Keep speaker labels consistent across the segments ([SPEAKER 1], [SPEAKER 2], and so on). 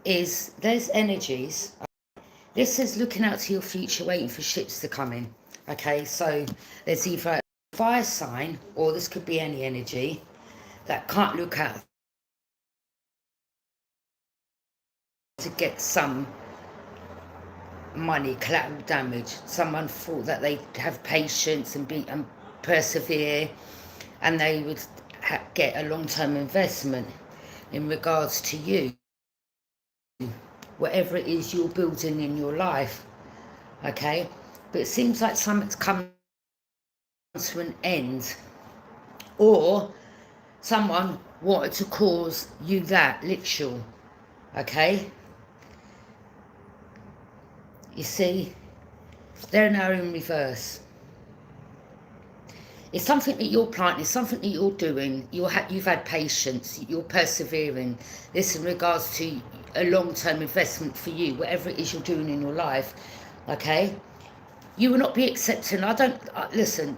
[SPEAKER 1] is, there's energies. This is looking out to your future, waiting for ships to come in. Okay, so there's either a fire sign, or this could be any energy that can't look out to get some money, collateral damage. Someone thought that they have patience and persevere, and they would get a long-term investment in regards to you, whatever it is you're building in your life. Okay, but it seems like something's come to an end, or someone wanted to cause you that, literal. Okay, you see, they're now in reverse. It's something that you're planting, it's something that you're doing. You've had patience, you're persevering. This in regards to a long-term investment for you, whatever it is you're doing in your life. Okay, you will not be accepting. Listen,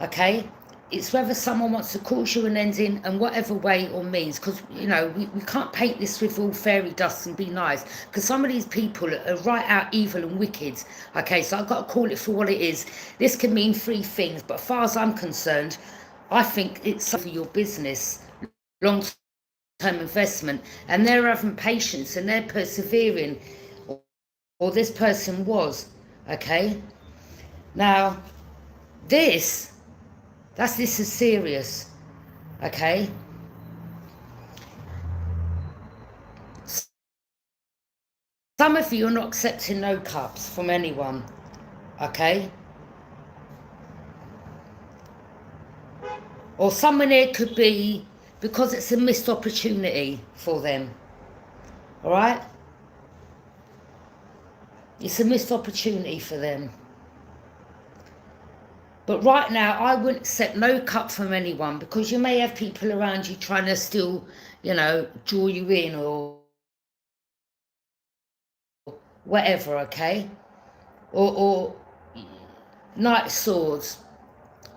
[SPEAKER 1] okay, it's whether someone wants to cause you an ending in whatever way or means, because you know we can't paint this with all fairy dust and be nice, because some of these people are right out evil and wicked. Okay, so I've got to call it for what it is. This can mean three things, but as far as I'm concerned, I think it's for your business, long-term investment, and they're having patience and they're persevering, or this person was. Okay, now this is serious. Okay, some of you are not accepting no cups from anyone. Okay, or someone here could be because it's a missed opportunity for them. All right, it's a missed opportunity for them. But right now, I wouldn't accept no cup from anyone, because you may have people around you trying to still, you know, draw you in or whatever, okay? Or Knight of Swords.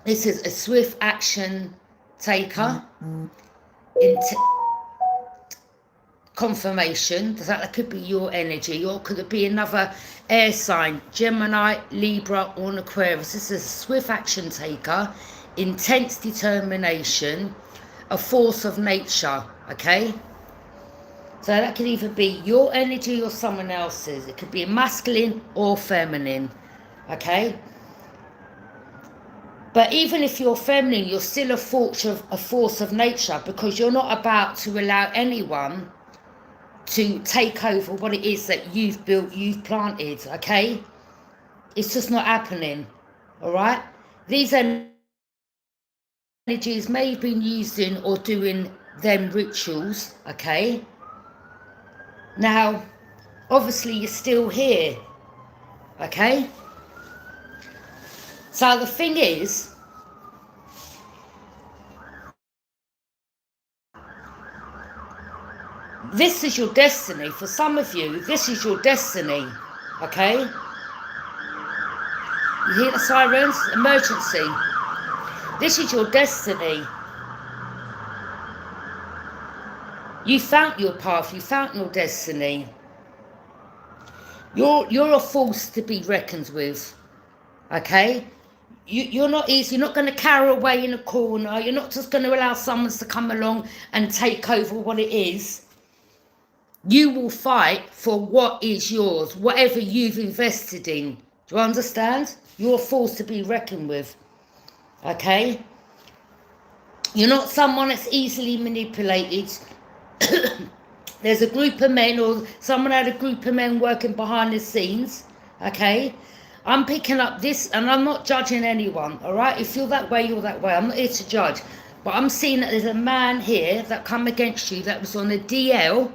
[SPEAKER 1] This is a swift action taker. Confirmation. That could be your energy, or could it be another air sign, Gemini, Libra, or an Aquarius. This is a swift action taker, intense determination, a force of nature. Okay, so that could either be your energy or someone else's. It could be masculine or feminine. Okay, but even if you're feminine, you're still a force of nature, because you're not about to allow anyone to take over what it is that you've built, you've planted. Okay, it's just not happening. All right, these energies may have been using or doing them rituals. Okay, now obviously you're still here. Okay, so the thing is, this is your destiny. For some of you, this is your destiny. Okay, you hear the sirens? Emergency. This is your destiny. You found your path. You found your destiny. You're a force to be reckoned with. Okay, you're not easy. You're not going to cower away in a corner. You're not just going to allow someone to come along and take over what it is. You will fight for what is yours, whatever you've invested in. Do you understand? You're a force to be reckoned with. Okay? You're not someone that's easily manipulated. There's a group of men, or someone had a group of men working behind the scenes. Okay? I'm picking up this, and I'm not judging anyone. All right? If you're that way, you're that way. I'm not here to judge. But I'm seeing that there's a man here that come against you that was on a DL,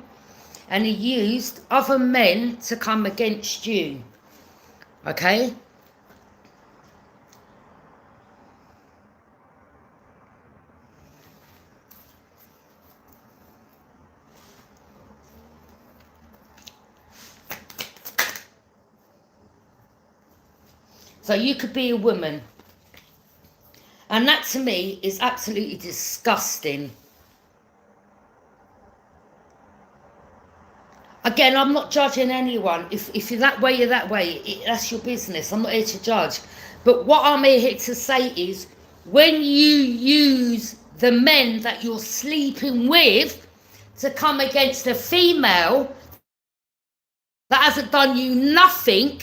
[SPEAKER 1] and he used other men to come against you. Okay? So you could be a woman. And that to me is absolutely disgusting. Again, I'm not judging anyone. If you're that way, you're that way. That's your business. I'm not here to judge. But what I'm here to say is, when you use the men that you're sleeping with to come against a female that hasn't done you nothing,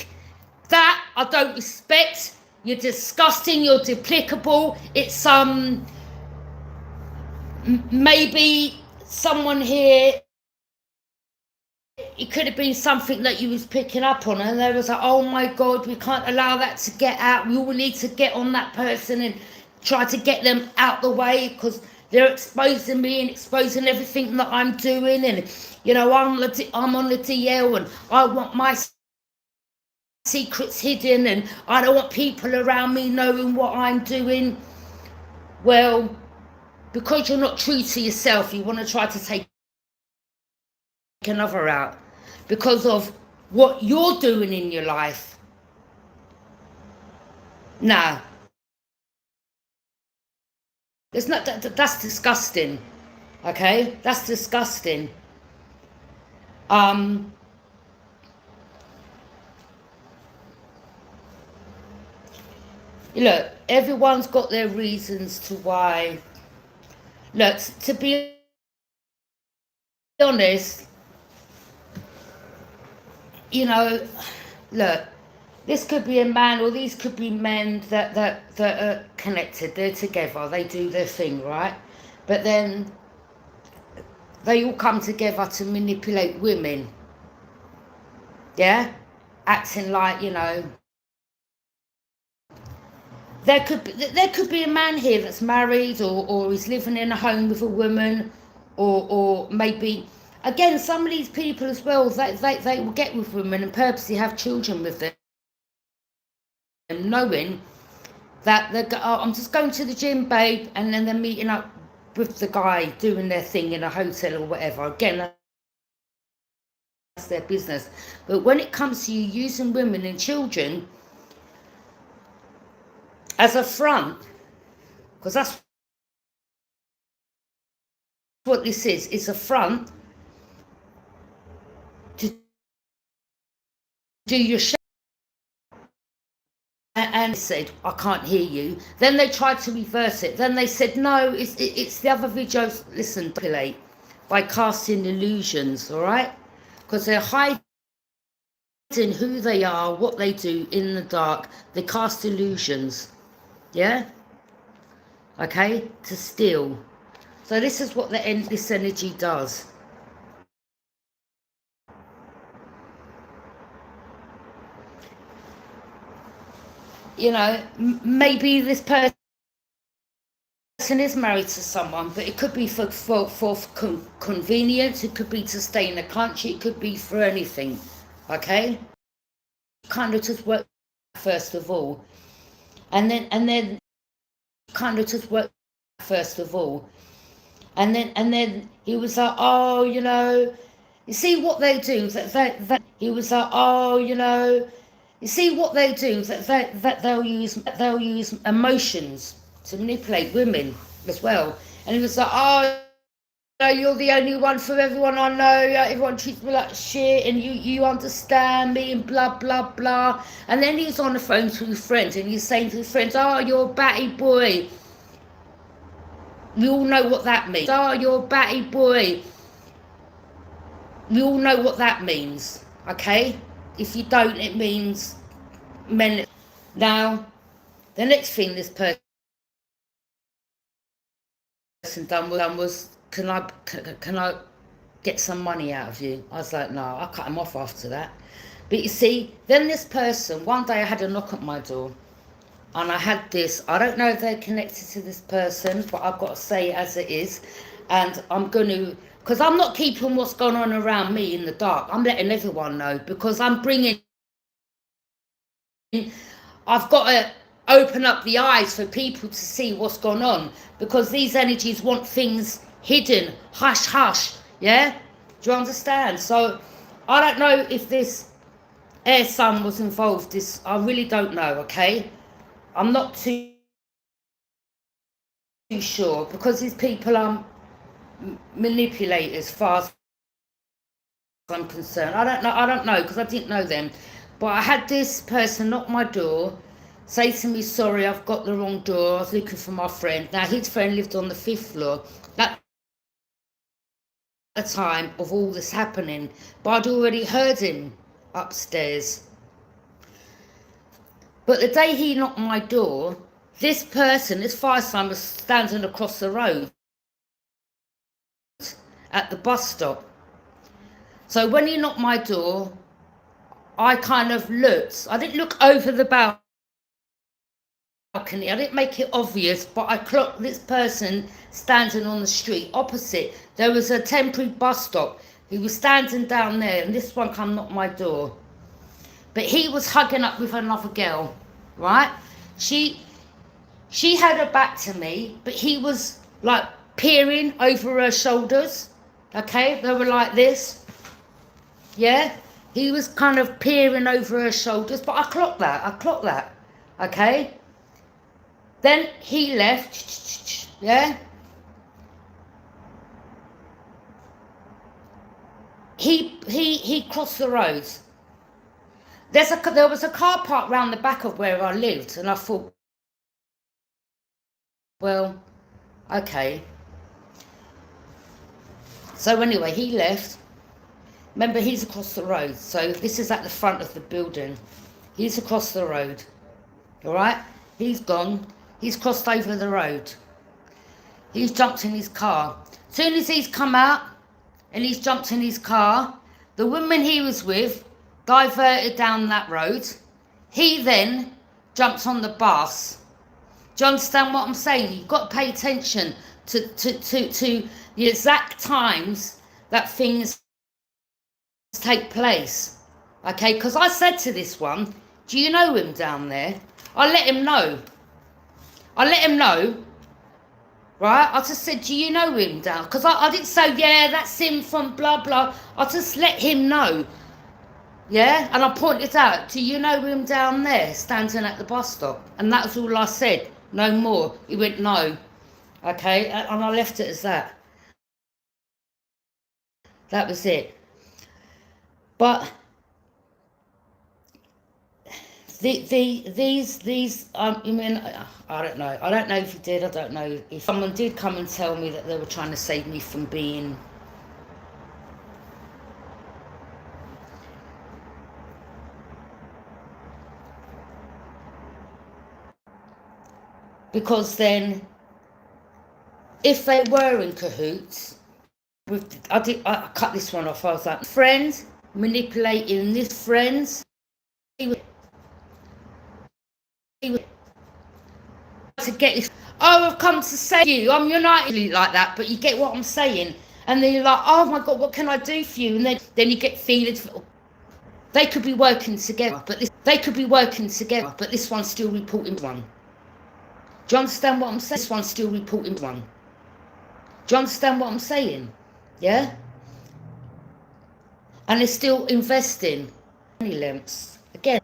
[SPEAKER 1] that I don't respect. You're disgusting. You're deprecable. It's maybe someone here, it could have been something that you was picking up on, and they was like, oh my God, we can't allow that to get out. We all need to get on that person and try to get them out the way, because they're exposing me and exposing everything that I'm doing, and you know, I'm on the DL, and I want my secrets hidden, and I don't want people around me knowing what I'm doing. Well, because you're not true to yourself, you want to try to take another out because of what you're doing in your life. Nah, it's not that's disgusting. Okay, that's disgusting. Look, everyone's got their reasons to why. Look, to be honest, you know, look, this could be a man, or these could be men that are connected. They're together. They do their thing, right? But then they all come together to manipulate women. Yeah, acting like, you know. There could be a man here that's married, or is living in a home with a woman, or maybe, again, some of these people as well, they will get with women and purposely have children with them, knowing that I'm just going to the gym, babe, and then they're meeting up with the guy doing their thing in a hotel or whatever. Again, that's their business. But when it comes to you using women and children as a front, because that's what this is, it's a front to do your show. And said, I can't hear you. Then they tried to reverse it. Then they said, no, it's the other videos. Listen, manipulate by casting illusions, all right? Because they're hiding who they are, what they do in the dark. They cast illusions, yeah? Okay, to steal. So this is what this energy does. You know, maybe this person is married to someone, but it could be for convenience, it could be to stay in the country, it could be for anything, okay? Kind of just work first of all, and then kind of just work first of all, and then he was like, oh, you know, you see what they do, that he was like, oh, you know, you see what they do, that they'll use emotions to manipulate women as well. And he was like, oh, you're the only one for everyone I know, everyone treats me like shit, and you understand me, and blah blah blah. And then he's on the phone to his friends, and he's saying to his friends, oh, you're a batty boy. We all know what that means. Oh, you're a batty boy. We all know what that means, okay? If you don't, it means men. Now, the next thing this person done was, can I get some money out of you? I was like, no, I cut him off after that. But you see, then this person, one day I had a knock at my door, and I had this, I don't know if they're connected to this person, but I've got to say it as it is, and I'm going to, because I'm not keeping what's going on around me in the dark. I'm letting everyone know, because I'm bringing, I've got to open up the eyes for people to see what's going on, because these energies want things hidden, hush hush, yeah? Do you understand? So I don't know if this air son was involved. I really don't know, okay? I'm not too sure, because these people are manipulators far I'm concerned. I don't know, because I didn't know them. But I had this person knock my door, say to me, sorry, I've got the wrong door, I was looking for my friend. Now, his friend lived on the 5th floor. At the time of all this happening, but I'd already heard him upstairs. But the day he knocked my door, this person, this fire sign, was standing across the road at the bus stop. So when he knocked my door, I kind of looked. I didn't look over the balcony. I didn't make it obvious, but I clocked this person standing on the street opposite. There was a temporary bus stop. He was standing down there, and this one come knock my door. But he was hugging up with another girl, right? She had her back to me, but he was like peering over her shoulders. Okay, they were like this. Yeah, he was kind of peering over her shoulders, but I clocked that. Okay. Then he left. Yeah. He crossed the road. There was a car park round the back of where I lived, and I thought, well, okay. So anyway, he left. Remember, he's across the road. So this is at the front of the building. He's across the road. All right? He's gone. He's crossed over the road. He's jumped in his car. As soon as he's come out and he's jumped in his car, the woman he was with diverted down that road. He then jumps on the bus. Do you understand what I'm saying? You've got to pay attention to the exact times that things take place. Okay, because I said to this one, do you know him down there? I let him know. Right? I just said, do you know him down? Because I didn't say, yeah, that's him from blah, blah. I just let him know. Yeah? And I pointed out, do you know him down there, standing at the bus stop? And that was all I said. No more. He went, no. Okay? And I left it as that. That was it. But these I mean, I don't know. I don't know if he did. I don't know if someone did come and tell me that they were trying to save me from being because then if they were in cahoots with, I cut this one off. I was like, friends manipulating this friends. To get this, oh, I've come to save you, I'm united like that, but you get what I'm saying, and then you're like, oh my god, what can I do for you? And then you get feelings. They could be working together, but this one's still reporting one. Do you understand what I'm saying? This one's still reporting one. Do you understand what I'm saying? Yeah? And they're still investing. Lamps again.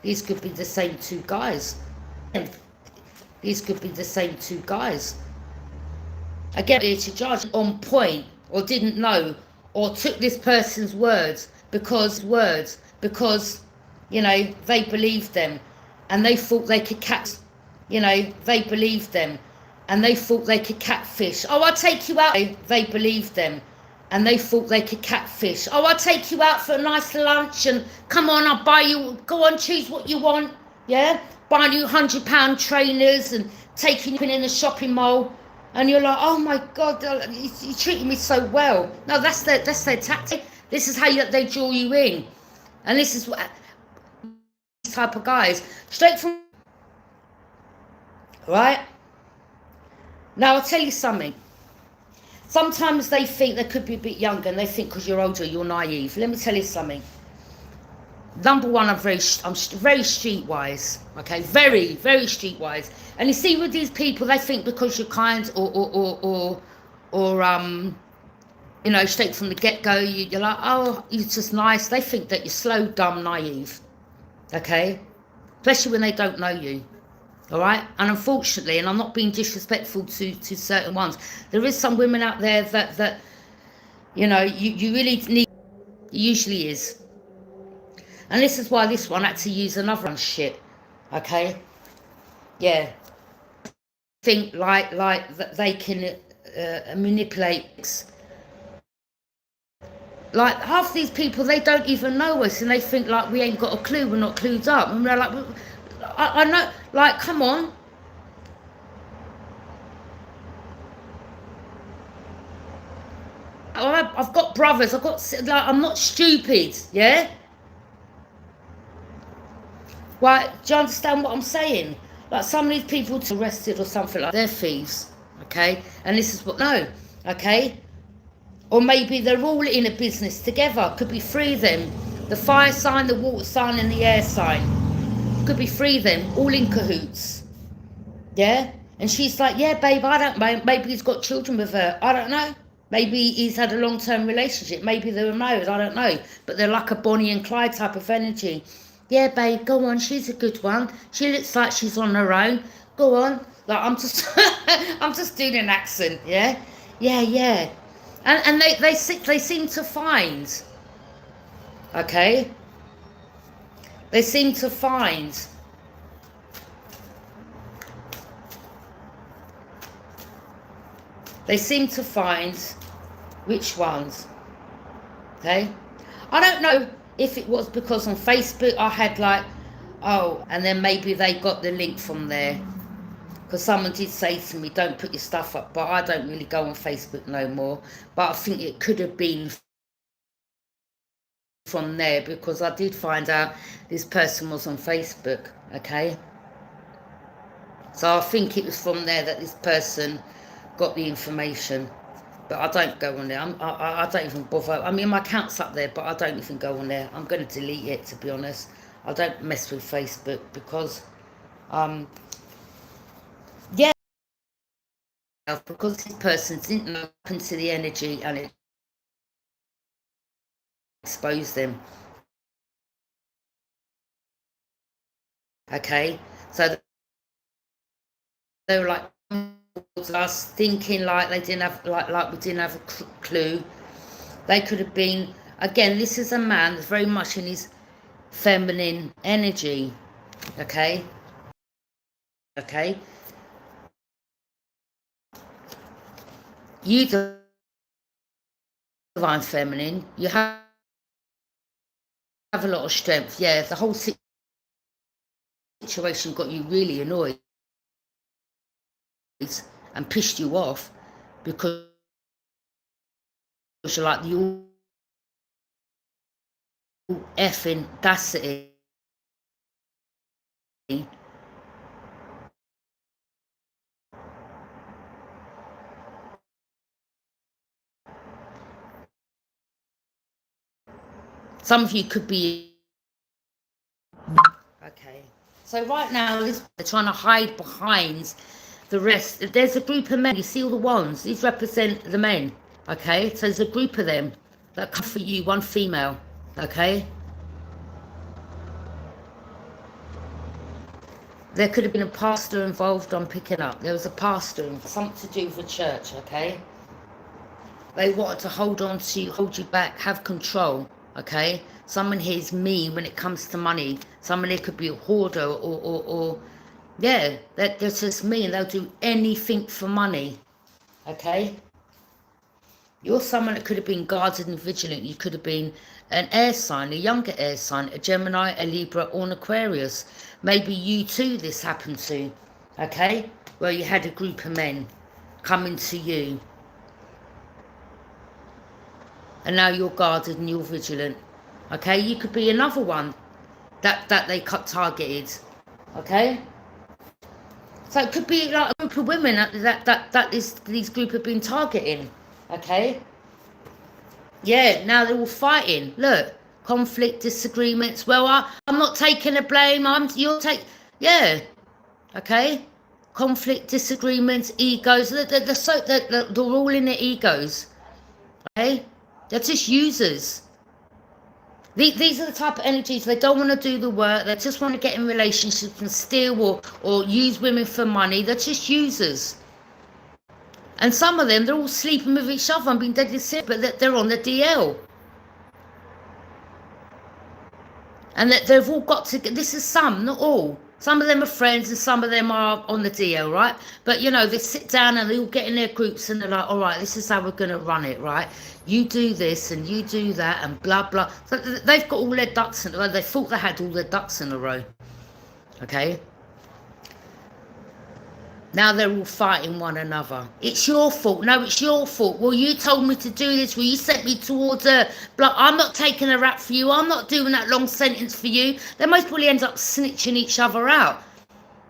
[SPEAKER 1] These could be the same two guys. Again, it's a judge on point, or didn't know, or took this person's words because you know, they believed them, and they thought they could catfish. Oh, I'll take you out. They believed them. And they thought they could catfish. Oh, I'll take you out for a nice lunch, and come on, I'll buy you, go on, choose what you want, yeah? Buying you £100 trainers and taking you in a shopping mall, and you're like, oh my God, you're treating me so well. No, that's their tactic. This is how they draw you in. And this is what these type of guys, straight from, right? Now, I'll tell you something. Sometimes they think they could be a bit younger, and they think because you're older, you're naive. Let me tell you something. Number one, I'm very streetwise, okay? Very, very streetwise. And you see with these people, they think because you're kind or you know, straight from the get-go, you're like, oh, you're just nice. They think that you're slow, dumb, naive, okay? Especially when they don't know you. All right, and unfortunately, and I'm not being disrespectful to certain ones, there is some women out there that You know, you really need, it usually is. And this is why this one had to use another shit. Okay? Yeah. Think like that they can manipulate. Like half these people, they don't even know us, and they think like we ain't got a clue. We're not clued up, and we're like, I know. Like, come on. I've got brothers. I've got like, I'm not stupid. Yeah. Right? Do you understand what I'm saying? Like some of these people arrested or something like they're thieves. Okay. And this is what no. Okay. Or maybe they're all in a business together. Could be three of them. The fire sign, the water sign, and the air sign. Could be three of them, all in cahoots. Yeah? And she's like, yeah, babe, I don't know. Maybe he's got children with her. I don't know. Maybe he's had a long-term relationship. Maybe they were married. I don't know. But they're like a Bonnie and Clyde type of energy. Yeah, babe, go on. She's a good one. She looks like she's on her own. Go on. Like, I'm just, I'm just doing an accent, yeah? Yeah, yeah. And they seem to find, okay? They seem to find which ones, okay? I don't know if it was because on Facebook I had like, oh, and then maybe they got the link from there. Because someone did say to me, don't put your stuff up, but I don't really go on Facebook no more. But I think it could have been from there, because I did find out this person was on Facebook, okay? So I think it was from there that this person got the information. But I don't go on there. I don't even bother. I mean, my account's up there, but I don't even go on there. I'm going to delete it, to be honest. I don't mess with Facebook because, yeah, because this person didn't open to the energy and it exposed them. Okay, so they were like us, thinking like they didn't have like we didn't have a clue. They could have been, again, this is a man that's very much in his feminine energy. Okay, you divine feminine, you have a lot of strength. Yeah, the whole situation got you really annoyed and pissed you off because you're like, you effing audacity. Some of you could be, okay. So right now, they're trying to hide behind the rest. There's a group of men. You see all the wands? These represent the men. Okay, so there's a group of them that come for you, one female. Okay. There could have been a pastor involved. I'm picking up. There was a pastor, something to do with the church. Okay. They wanted to hold you back, have control. Okay, someone here is mean when it comes to money. Someone here could be a hoarder or yeah, they're just mean. They'll do anything for money. Okay, you're someone that could have been guarded and vigilant. You could have been an air sign, a younger air sign, a Gemini, a Libra, or an Aquarius. Maybe you too this happened to. Okay, where you had a group of men coming to you. And now you're guarded and you're vigilant. Okay, you could be another one that they cut targeted. Okay, so it could be like a group of women that these group have been targeting. Okay, yeah, now they're all fighting. Look, conflict, disagreements. Well, I'm not taking the blame. You'll take. Yeah, okay. Conflict, disagreements, egos. They're all in their egos. Okay. They're just users. These are the type of energies, they don't want to do the work. They just want to get in relationships and steal or use women for money. They're just users. And some of them, they're all sleeping with each other and being deadly sick, but they're on the DL. And that they've all got to, this is some, not all. Some of them are friends and some of them are on the DL, right? But, you know, they sit down and they all get in their groups and they're like, all right, this is how we're going to run it, right? You do this and you do that and blah, blah. So they've got all their ducks in a row. They thought they had all their ducks in a row, okay? Now they're all fighting one another. It's your fault. No, it's your fault. Well, you told me to do this. Well, you sent me towards her. But I'm not taking a rap for you. I'm not doing that long sentence for you. They most probably end up snitching each other out.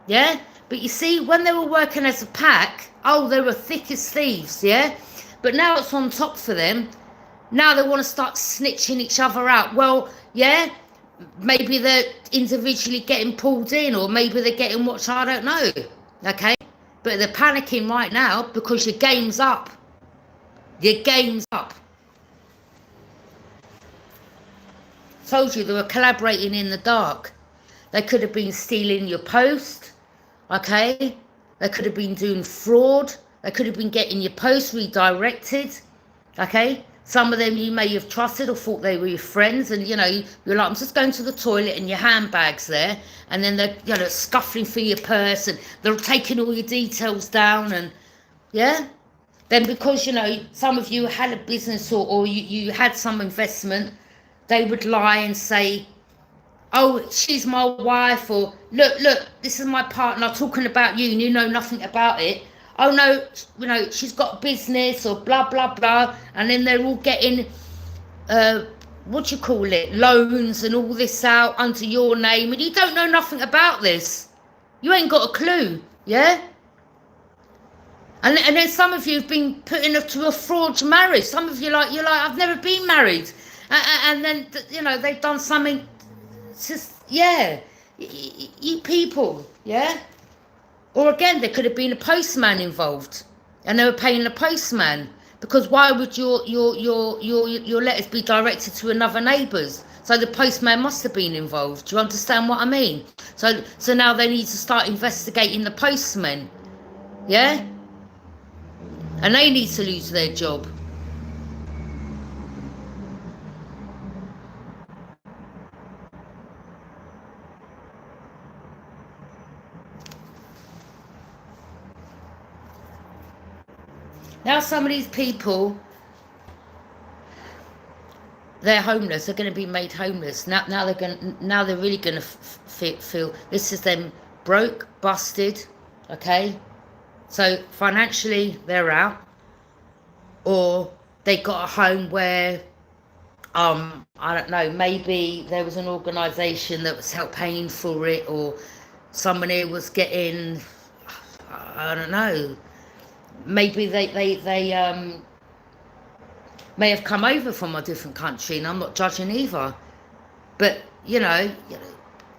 [SPEAKER 1] Yeah? But you see, when they were working as a pack, oh, they were thick as thieves, yeah? But now it's on top for them. Now they want to start snitching each other out. Well, yeah, maybe they're individually getting pulled in or maybe they're getting watched. I don't know, okay? But they're panicking right now because your game's up. Your game's up. Told you they were collaborating in the dark. They could have been stealing your post, okay? They could have been doing fraud. They could have been getting your post redirected, okay? Some of them you may have trusted or thought they were your friends, and you know, you're like, I'm just going to the toilet and your handbag's there, and then they're, you know, scuffling through your purse and they're taking all your details down, and yeah. Then because, you know, some of you had a business or you had some investment, they would lie and say, oh, she's my wife, or look, this is my partner talking about you and you know nothing about it. Oh no, you know, she's got a business or blah, blah, blah. And then they're all getting, what do you call it, loans and all this out under your name. And you don't know nothing about this. You ain't got a clue, yeah? And then some of you have been put into a fraudulent marriage. Some of you you're like, I've never been married. And then, you know, they've done something, just, yeah, you people, yeah? Or again, there could have been a postman involved, and they were paying the postman, because why would your letters be directed to another neighbour's? So the postman must have been involved. Do you understand what I mean? So now they need to start investigating the postmen, yeah? And they need to lose their job. Now some of these people, they're homeless. They're going to be made homeless. Now they're really going to feel this is them broke, busted, okay? So financially they're out, or they got a home where, I don't know, maybe there was an organisation that was help paying for it, or somebody was getting, I don't know, maybe they may have come over from a different country, and I'm not judging either, but you know,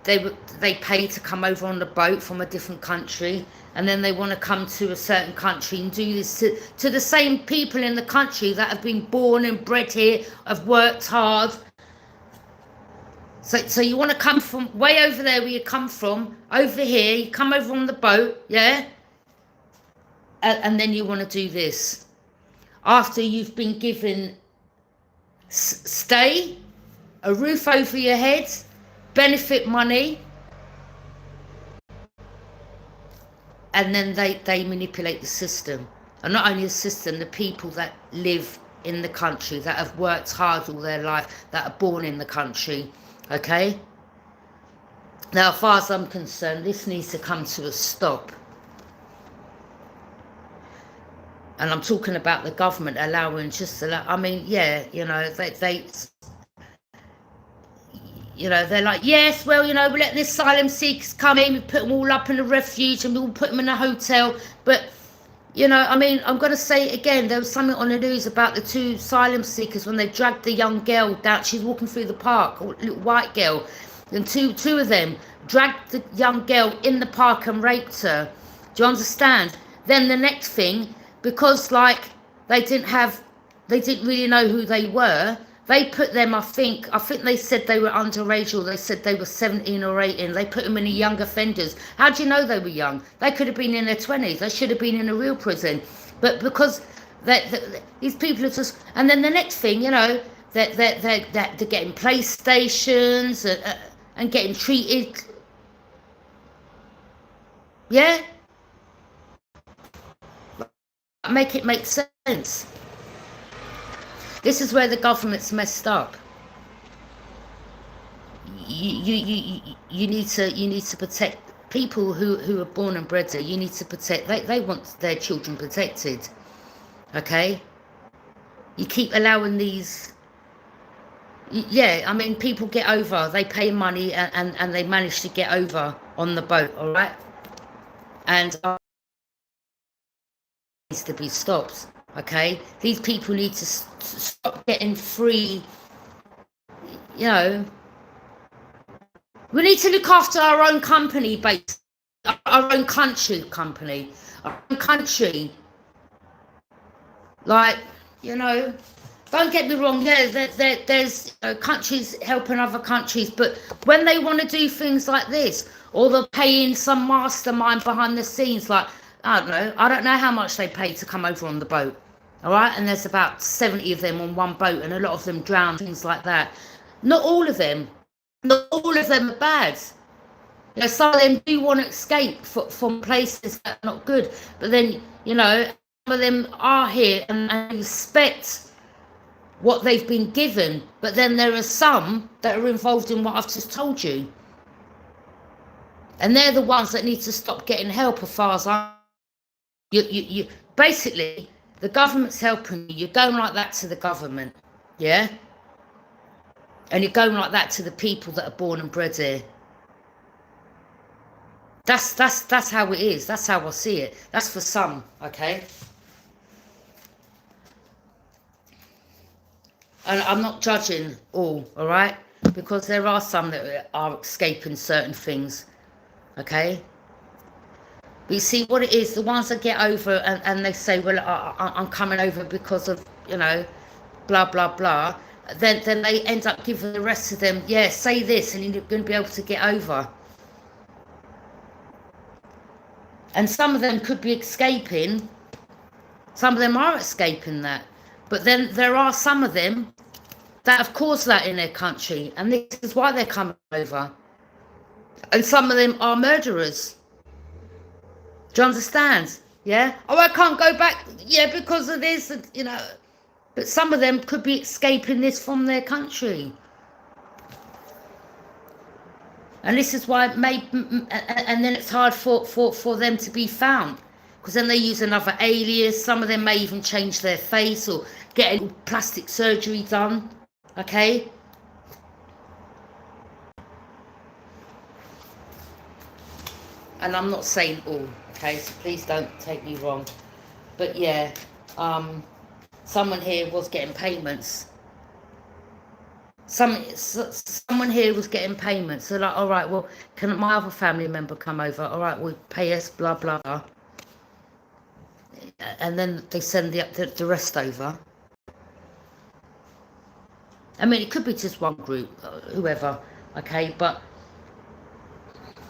[SPEAKER 1] they pay to come over on the boat from a different country, and then they want to come to a certain country and do this to the same people in the country that have been born and bred here, have worked hard. So you want to come from way over there where you come from, over here, you come over on the boat, yeah? And then you want to do this after you've been given stay, a roof over your head, benefit money, and then they manipulate the system. And not only the system, the people that live in the country, that have worked hard all their life, that are born in the country, okay? Now, as far as I'm concerned, this needs to come to a stop. And I'm talking about the government allowing I mean, yeah, you know, they you know, they're like, yes, well, you know, we're letting the asylum seekers come in, we put them all up in a refuge and we'll put them in a hotel. But, you know, I mean, I'm going to say it again, there was something on the news about the 2 asylum seekers when they dragged the young girl down, she's walking through the park, a little white girl, and two of them dragged the young girl in the park and raped her. Do you understand? Then the next thing, because like they didn't really know who they were, they put them, I think they said they were underage, or they said they were 17 or 18. They put them in a young offenders. How do you know they were young? They could have been in their 20s. They should have been in a real prison. But because these people are just, and then the next thing, you know, they're getting PlayStations and getting treated, yeah, make it make sense. This is where the government's messed up. You need to protect people who are born and bred there. You need to protect. They want their children protected. Okay. You keep allowing these. Yeah, I mean, people get over. They pay money and they manage to get over on the boat. All right. And needs to be stopped. Okay. These people need to stop getting free. You know. We need to look after our own company, our own country, our own country. Like, you know, don't get me wrong, yeah, there's countries helping other countries, but when they want to do things like this, or they're paying some mastermind behind the scenes, like, I don't know how much they pay to come over on the boat, all right? And there's about 70 of them on one boat, and a lot of them drown, things like that. Not all of them. Not all of them are bad. You know, some of them do want to escape from places that are not good. But then, you know, some of them are here and respect what they've been given. But then there are some that are involved in what I've just told you. And they're the ones that need to stop getting help as far as you basically, the government's helping you. You're going like that to the government. Yeah? And you're going like that to the people that are born and bred here. That's how it is. That's how I see it. That's for some, okay? And I'm not judging all right? Because there are some that are escaping certain things, okay? But you see what it is, the ones that get over and they say, well, I'm coming over because of, you know, blah, blah, blah. Then they end up giving the rest of them, yeah, say this and you're going to be able to get over. And some of them could be escaping. Some of them are escaping that. But then there are some of them that have caused that in their country. And this is why they're coming over. And some of them are murderers. Do you understand? Yeah? Oh, I can't go back. Yeah, because of this, you know. But some of them could be escaping this from their country. And this is why and then it's hard for them to be found. Because then they use another alias. Some of them may even change their face or get plastic surgery done. Okay? And I'm not saying all, okay? So please don't take me wrong. But yeah, someone here was getting payments. Someone here was getting payments. So like, all right, well, can my other family member come over? All right, well, pay us, blah, blah, blah. And then they send the rest over. I mean, it could be just one group, whoever, okay? But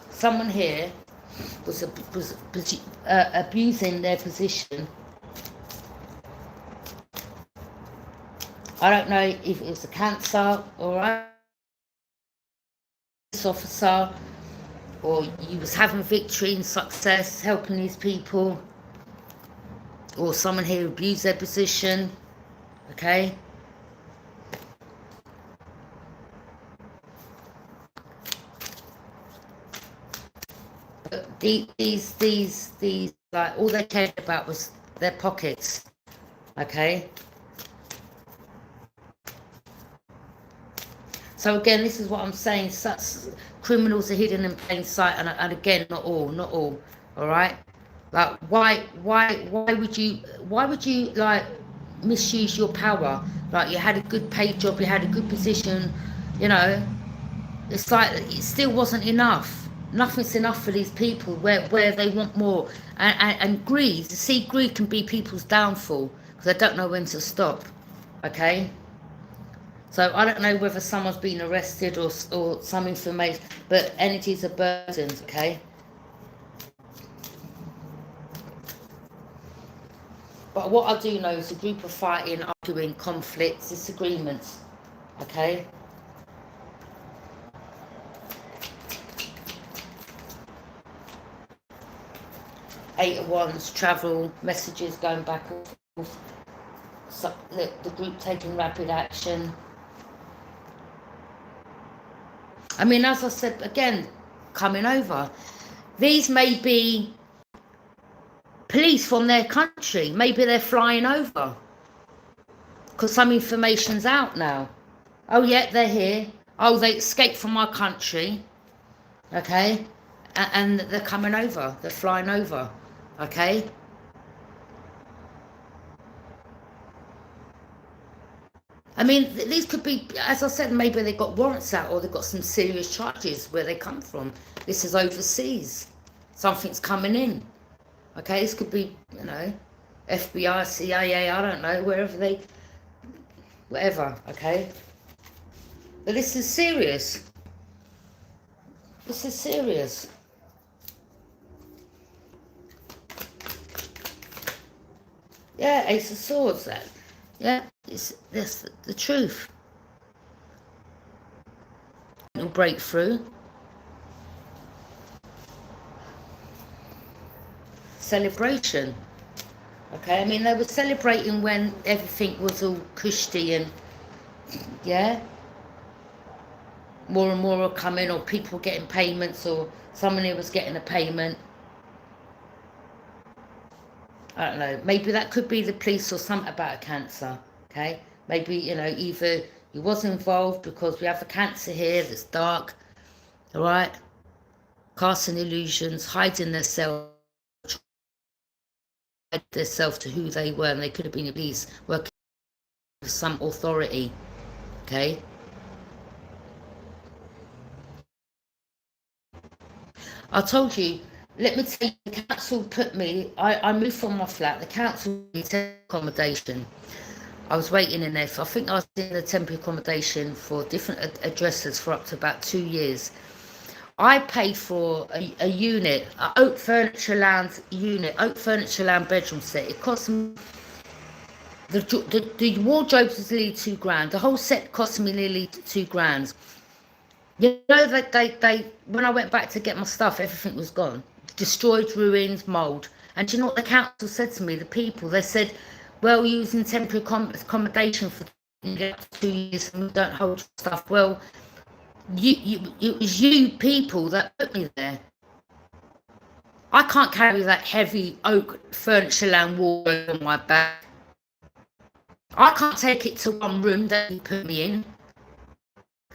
[SPEAKER 1] someone here was abusing their position. I don't know if it was a cancer or a police officer, or he was having victory and success helping these people, or someone here abused their position, okay? These, like, all they cared about was their pockets, okay? So again, this is what I'm saying. Such criminals are hidden in plain sight, and again, not all right? Like, why would you like misuse your power? Like, you had a good paid job, you had a good position, you know. It's like it still wasn't enough. Nothing's enough for these people where they want more. And greed, see, greed can be people's downfall because they don't know when to stop, okay? So I don't know whether someone's been arrested or some information, but energies are burdened, okay? But what I do know is a group of fighting, arguing, conflicts, disagreements. Okay? Eight of Wands, travel, messages going back and forth. So the group taking rapid action. I mean, as I said, again, coming over. These may be police from their country. Maybe they're flying over. Because some information's out now. Oh, yeah, they're here. Oh, they escaped from our country. Okay? And they're coming over. They're flying over. Okay? I mean, these could be, as I said, maybe they got warrants out or they've got some serious charges where they come from. This is overseas. Something's coming in. Okay, this could be, you know, FBI, CIA, I don't know, wherever they, whatever, okay? But this is serious. This is serious. Yeah, Ace of Swords, that. Yeah, that's the truth. Breakthrough. Celebration. Okay, I mean, they were celebrating when everything was all cushy and, yeah? More and more are coming, or people getting payments, or someone who was getting a payment. I don't know, maybe that could be the police or something about a cancer, okay? Maybe, you know, either you was involved because we have a cancer here that's dark, all right? Casting illusions, hiding themselves to who they were, and they could have been police working with some authority, okay? I told you, let me tell you, the council put me, I moved from my flat, the council put me accommodation. I was waiting in there, I think I was in the temporary accommodation for different addresses for up to about 2 years. I paid for a unit, an oak furniture lounge unit, oak furniture lounge bedroom set. It cost me, the wardrobes was nearly £2,000. The whole set cost me nearly £2,000. You know, they when I went back to get my stuff, everything was gone. Destroyed, ruined, mould. And you know what the council said to me, the people? They said, well, using temporary accommodation for 2 years and we don't hold stuff. Well, it was you people that put me there. I can't carry that heavy oak furniture lounge wardrobe on my back. I can't take it to one room that you put me in.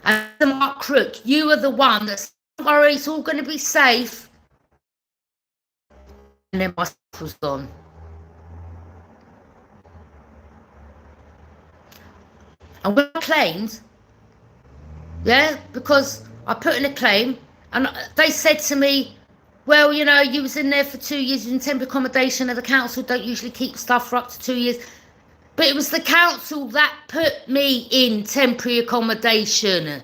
[SPEAKER 1] And Mark Crook, you are the one that's, don't worry, it's all going to be safe. And then my stuff was gone. And when I claimed, yeah, because I put in a claim, and they said to me, well, you know, you was in there for 2 years in temporary accommodation, and the council don't usually keep stuff for up to 2 years. But it was the council that put me in temporary accommodation.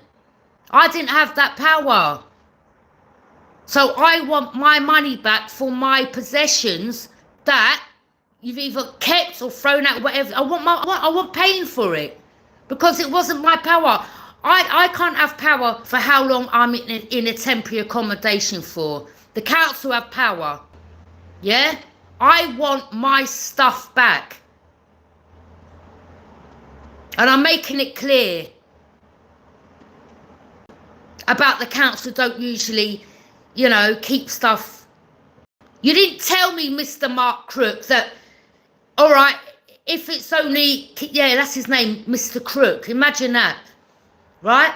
[SPEAKER 1] I didn't have that power. So I want my money back for my possessions that you've either kept or thrown out, whatever. I want paying for it, because it wasn't my power. I can't have power for how long I'm in a temporary accommodation for. The council have power. Yeah? I want my stuff back. And I'm making it clear about the council don't usually, you know, keep stuff. You didn't tell me, Mr. Mark Crook, that, all right, if it's only, yeah, that's his name, Mr. Crook. Imagine that, right?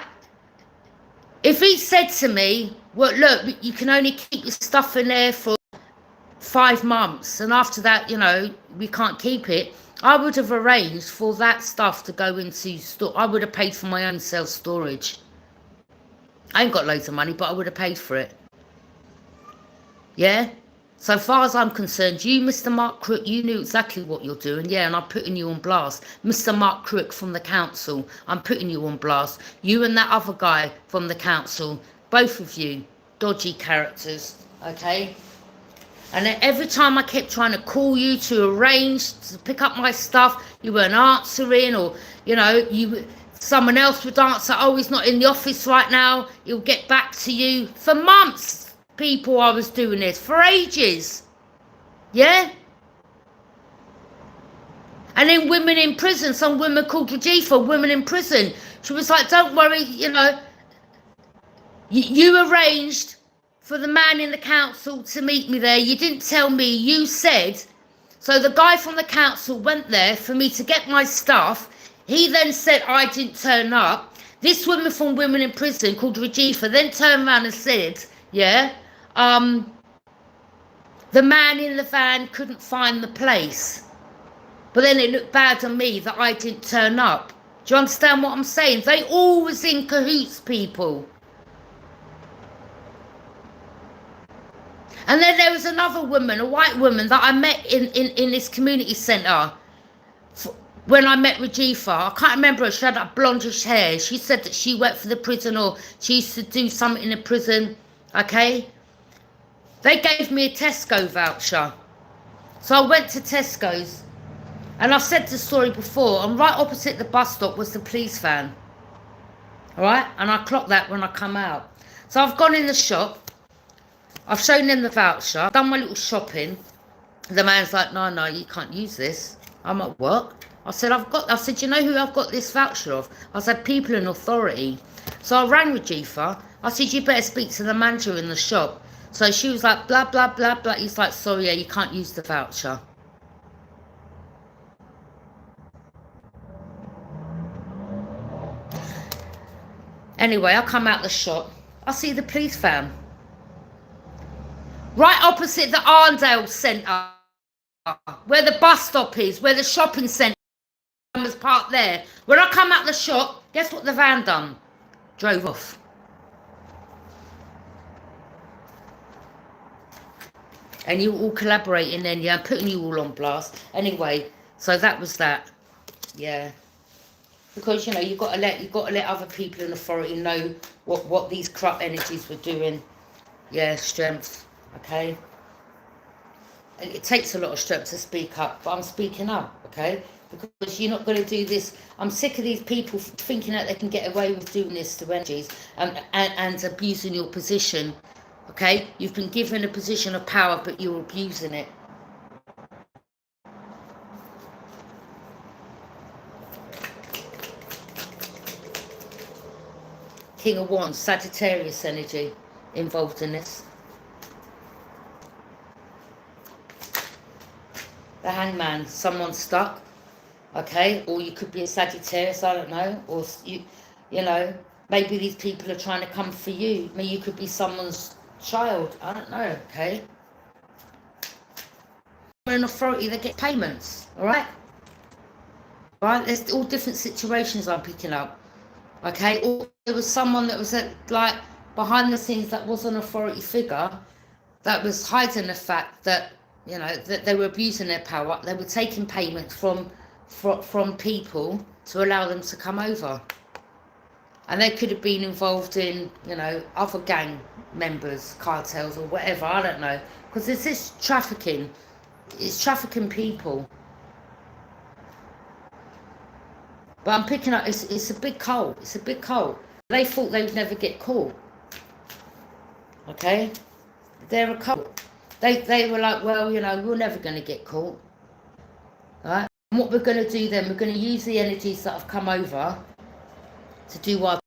[SPEAKER 1] If he said to me, well, look, you can only keep your stuff in there for 5 months, and after that, you know, we can't keep it, I would have arranged for that stuff to go into store. I would have paid for my own self-storage. I ain't got loads of money, but I would have paid for it. Yeah? So far as I'm concerned, you, Mr. Mark Crook, you knew exactly what you're doing. Yeah, and I'm putting you on blast. Mr. Mark Crook from the council, I'm putting you on blast. You and that other guy from the council, both of you, dodgy characters, okay? And then every time I kept trying to call you to arrange to pick up my stuff, you weren't answering, or, you know, someone else would answer, oh, he's not in the office right now, he'll get back to you. For months, people, I was doing this, for ages. Yeah? And then women in prison, some woman called Rajifa, women in prison. She was like, don't worry, you know, you arranged for the man in the council to meet me there. You didn't tell me, you said. So the guy from the council went there for me to get my stuff. He then said I didn't turn up. This woman from Women in Prison called Rajifa then turned around and said, yeah, the man in the van couldn't find the place. But then it looked bad on me that I didn't turn up. Do you understand what I'm saying? They all was in cahoots, people. And then there was another woman, a white woman, that I met in this community centre when I met Rajifa. I can't remember her. She had that blondish hair. She said that she worked for the prison, or she used to do something in the prison. Okay? They gave me a Tesco voucher. So I went to Tesco's. And I've said the story before. And right opposite the bus stop was the police van. Alright? And I clocked that when I come out. So I've gone in the shop. I've shown them the voucher, I've done my little shopping. The man's like, no, you can't use this. I'm at work. I said, you know who I've got this voucher of? I said, people in authority. So I rang Rajifa. I said, you better speak to the manager in the shop. So she was like, blah, blah, blah, blah. He's like, sorry, yeah, you can't use the voucher. Anyway, I come out the shop. I see the police van. Right opposite the Arndale Centre, where the bus stop is, where the shopping centre was parked there. When I come out the shop, guess what the van done? Drove off. And you all collaborating then, yeah, putting you all on blast. Anyway, so that was that. Yeah. Because, you know, you've got to let other people in authority know what these corrupt energies were doing. Yeah, strength. Okay, and it takes a lot of strength to speak up, but I'm speaking up, okay, because you're not going to do this. I'm sick of these people thinking that they can get away with doing this to energies and abusing your position, okay. You've been given a position of power, but you're abusing it. King of Wands, Sagittarius energy involved in this. The Hangman, someone stuck, okay, or you could be a Sagittarius, I don't know, or you know, maybe these people are trying to come for you. Maybe you could be someone's child, I don't know, okay. In authority, they get payments, all right? Right, there's all different situations I'm picking up, okay. Or there was someone that was like behind the scenes that was an authority figure that was hiding the fact that, you know, that they were abusing their power. They were taking payments from people to allow them to come over. And they could have been involved in, you know, other gang members, cartels or whatever, I don't know. Because it's this trafficking. It's trafficking people. But I'm picking up, it's a big cult. It's a big cult. They thought they would never get caught. Okay? They're a cult. They were like, well, you know, we're never going to get caught. Right? And what we're going to do then, we're going to use the energies that have come over to do our...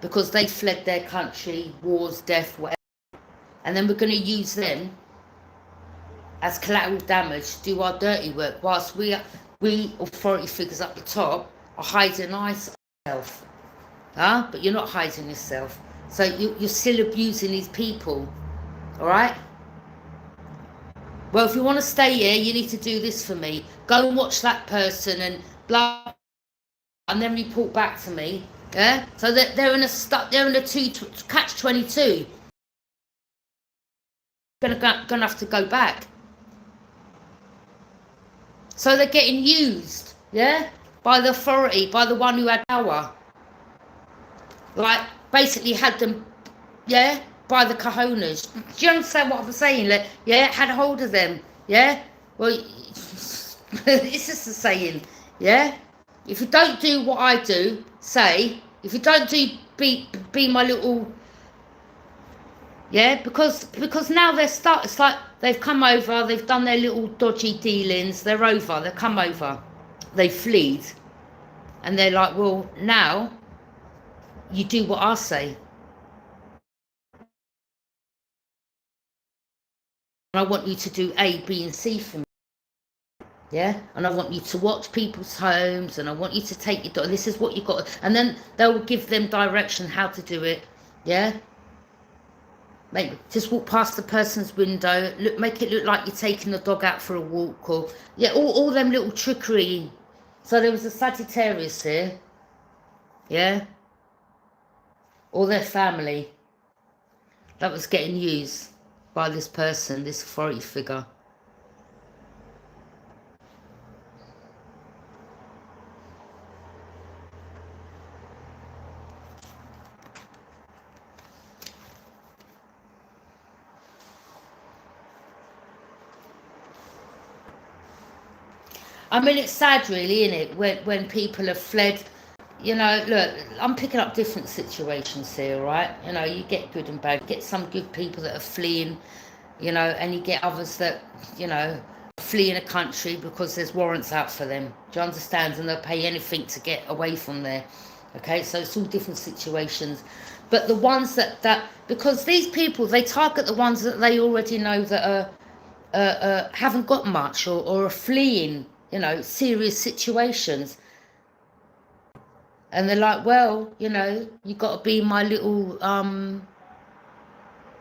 [SPEAKER 1] Because they fled their country, wars, death, whatever. And then we're going to use them as collateral damage to do our dirty work, whilst we authority figures up the top are hiding ourselves. Huh? But you're not hiding yourself. So you're still abusing these people. Alright? Well, if you want to stay here, you need to do this for me. Go and watch that person and blah, and then report back to me. Yeah? So that they're in a catch-22. Gonna have to go back. So they're getting used, yeah? By the authority, by the one who had power. Like, basically had them, yeah? by the cojones. Do you understand what I'm saying? Like, yeah, had a hold of them. Yeah? Well, it's just a saying. Yeah? If you don't do what I do, say, if you don't do, be my little, yeah, because now they're it's like they've come over, they've done their little dodgy dealings, they're over, they've come over, they fled, and they're like, well, now you do what I say. I want you to do A, B, and C for me. Yeah, and I want you to watch people's homes, and I want you to take your daughter. This is what you got, and then they'll give them direction how to do it. Yeah, maybe just walk past the person's window, make it look like you're taking the dog out for a walk, or yeah, all them little trickery. So there was a Sagittarius here. Yeah, all their family that was getting used by this person, this authority figure. I mean, it's sad, really, isn't it? When people have fled. You know, look, I'm picking up different situations here, right? You know, you get good and bad. You get some good people that are fleeing, you know, and you get others that, you know, flee in a country because there's warrants out for them. Do you understand? And they'll pay anything to get away from there. Okay, so it's all different situations. But the ones that because these people, they target the ones that they already know that haven't got much or are fleeing, you know, serious situations. And they're like, well, you know, you got to be my little,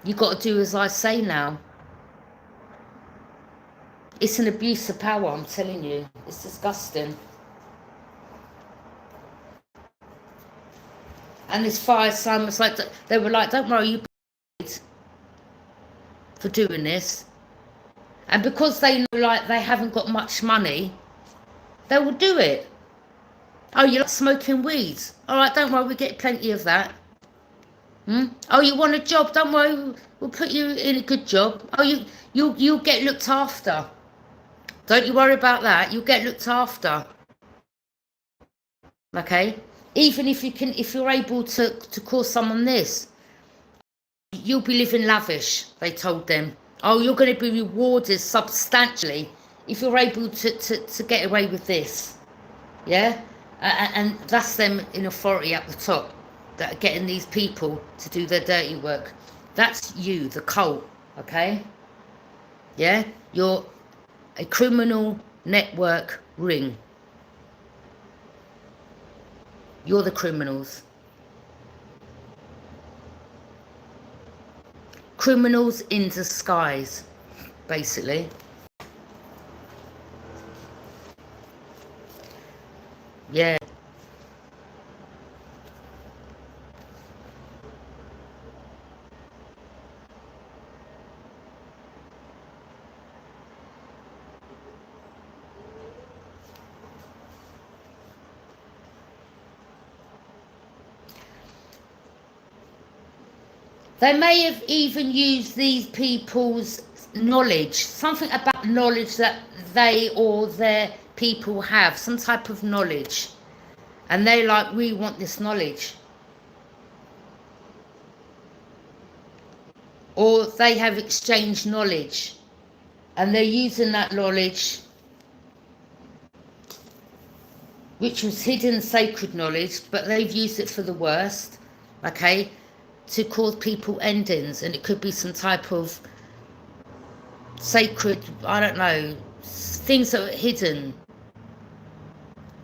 [SPEAKER 1] you got to do as I say now. It's an abuse of power, I'm telling you. It's disgusting. And this fire sign was like, they were like, don't worry, you for doing this. And because they know, like, they haven't got much money, they will do it. Oh, you like smoking weed? All right, don't worry, we get plenty of that. Oh, you want a job? Don't worry, we'll put you in a good job. Oh, you'll get looked after. Don't you worry about that. You'll get looked after. Okay? Even if you're able to cause someone this, you'll be living lavish, they told them. Oh, you're going to be rewarded substantially if you're able to get away with this. Yeah? And that's them in authority at the top that are getting these people to do their dirty work. That's you, the cult, okay? Yeah? You're a criminal network ring. You're the criminals. Criminals in disguise, basically. Yeah. They may have even used these people's knowledge, something about knowledge that they or their people have, some type of knowledge. And they like, we want this knowledge. Or they have exchanged knowledge. And they're using that knowledge, which was hidden sacred knowledge, but they've used it for the worst, okay, to cause people endings. And it could be some type of sacred, I don't know, things that are hidden,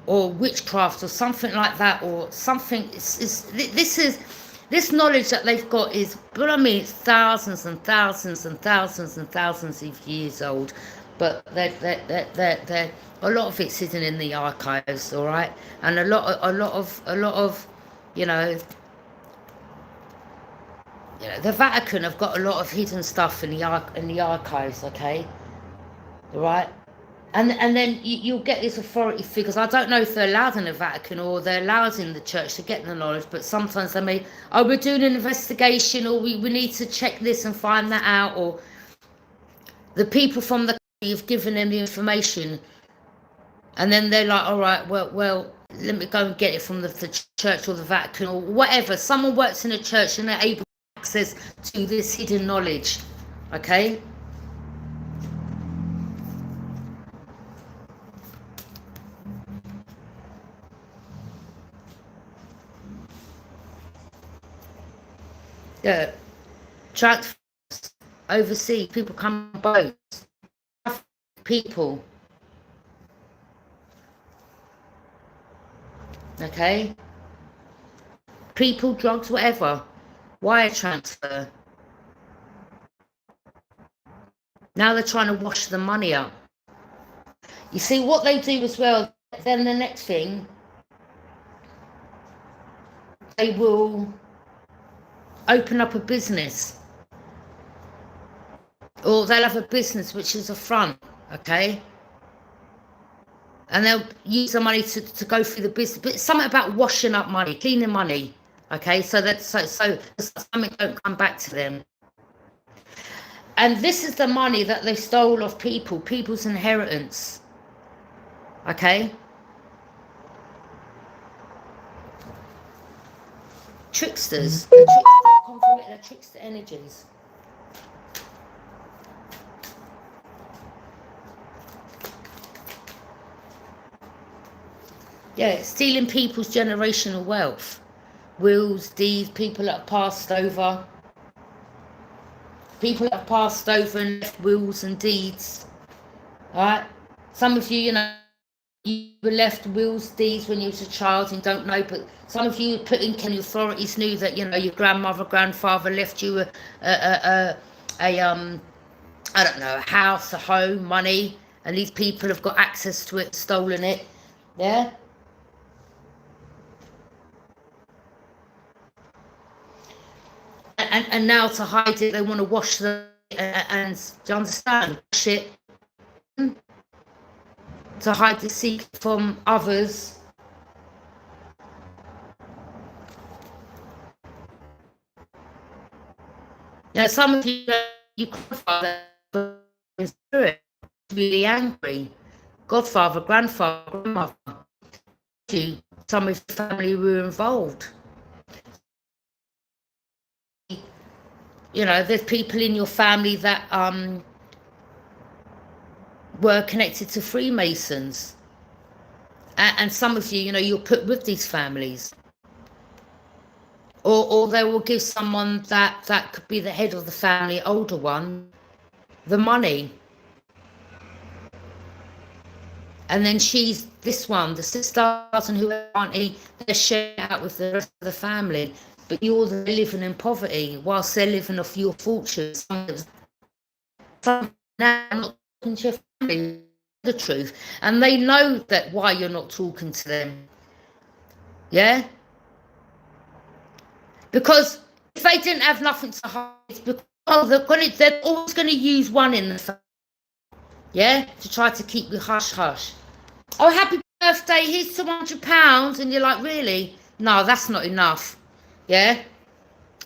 [SPEAKER 1] or witchcraft or something like that, or something. This knowledge that they've got is, but I mean, it's thousands and thousands and thousands and thousands of years old, but they're a lot of it's hidden in the archives, all right, and a lot of, you know, the Vatican have got a lot of hidden stuff in the archives, okay, all right. And then you'll get these authority figures. I don't know if they're allowed in the Vatican or they're allowed in the church to get the knowledge, but sometimes they may, oh, we're doing an investigation, or we need to check this and find that out, or the people from the country have given them the information, and then they're like, all right, well, let me go and get it from the church or the Vatican or whatever. Someone works in a church and they're able to access to this hidden knowledge, okay? Yeah, transfers overseas, people come on boats, people, okay? People, drugs, whatever, wire transfer. Now they're trying to wash the money up. You see what they do as well, then the next thing, they will open up a business, or they'll have a business which is a front, okay, and they'll use the money to go through the business, but it's something about washing up money, cleaning money, okay, so that so something don't come back to them. And this is the money that they stole off people's inheritance, okay. Tricksters, they're trickster energies. Yeah, stealing people's generational wealth, wills, deeds, people that have passed over. People that have passed over and left wills and deeds. Alright? Some of you, you know, you were left wills, deeds when you was a child and don't know, but some of you put in, the authorities knew that, you know, your grandmother, grandfather left you I don't know, a house, a home, money, and these people have got access to it, stolen it. Yeah? And now to hide it, they want to wash the, and do you understand? Wash it to hide the secret from others. Now, some of you, your grandfather in spirit, really angry. Godfather, grandfather, grandmother. Some of your family were involved. You know, there's people in your family that were connected to Freemasons. And some of you, you know, you're put with these families. Or they will give someone that could be the head of the family, older one, the money. And then she's this one, the sisters and whoever auntie, they're sharing out with the rest of the family. But you're living in poverty whilst they're living off your fortunes. Now I'm not talking to your family the truth. And they know that why you're not talking to them. Yeah? Because if they didn't have nothing to hide, because they're always going to use one in the family. Yeah? To try to keep you hush hush. Oh, happy birthday, here's £200. And you're like, really? No, that's not enough. Yeah?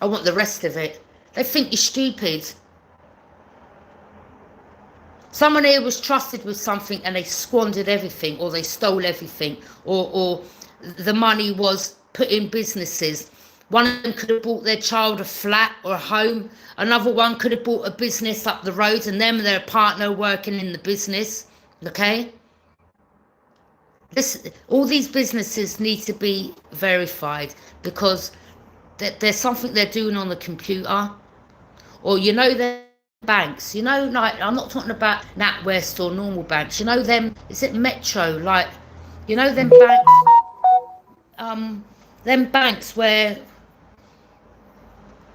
[SPEAKER 1] I want the rest of it. They think you're stupid. Someone here was trusted with something and they squandered everything, or they stole everything, or the money was put in businesses. One of them could have bought their child a flat or a home. Another one could have bought a business up the road and them and their partner working in the business. Okay? All these businesses need to be verified, because there's something they're doing on the computer. Or, you know, their banks, you know, like, I'm not talking about NatWest or normal banks, you know them, is it Metro, like, you know them banks where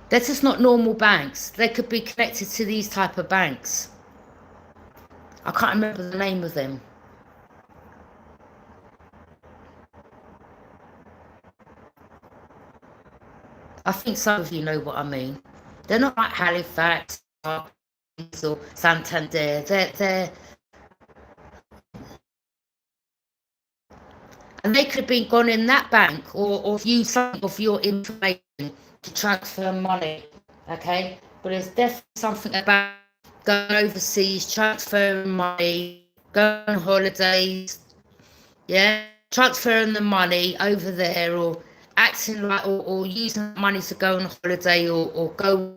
[SPEAKER 1] they're just not normal banks. They could be connected to these type of banks. I can't remember the name of them. I think some of you know what I mean. They're not like Halifax or Santander. They're And they could have been gone in that bank, or used some of your information to transfer money, okay? But there's definitely something about going overseas, transferring money, going on holidays, yeah? Transferring the money over there, or acting like, or using money to go on holiday, or go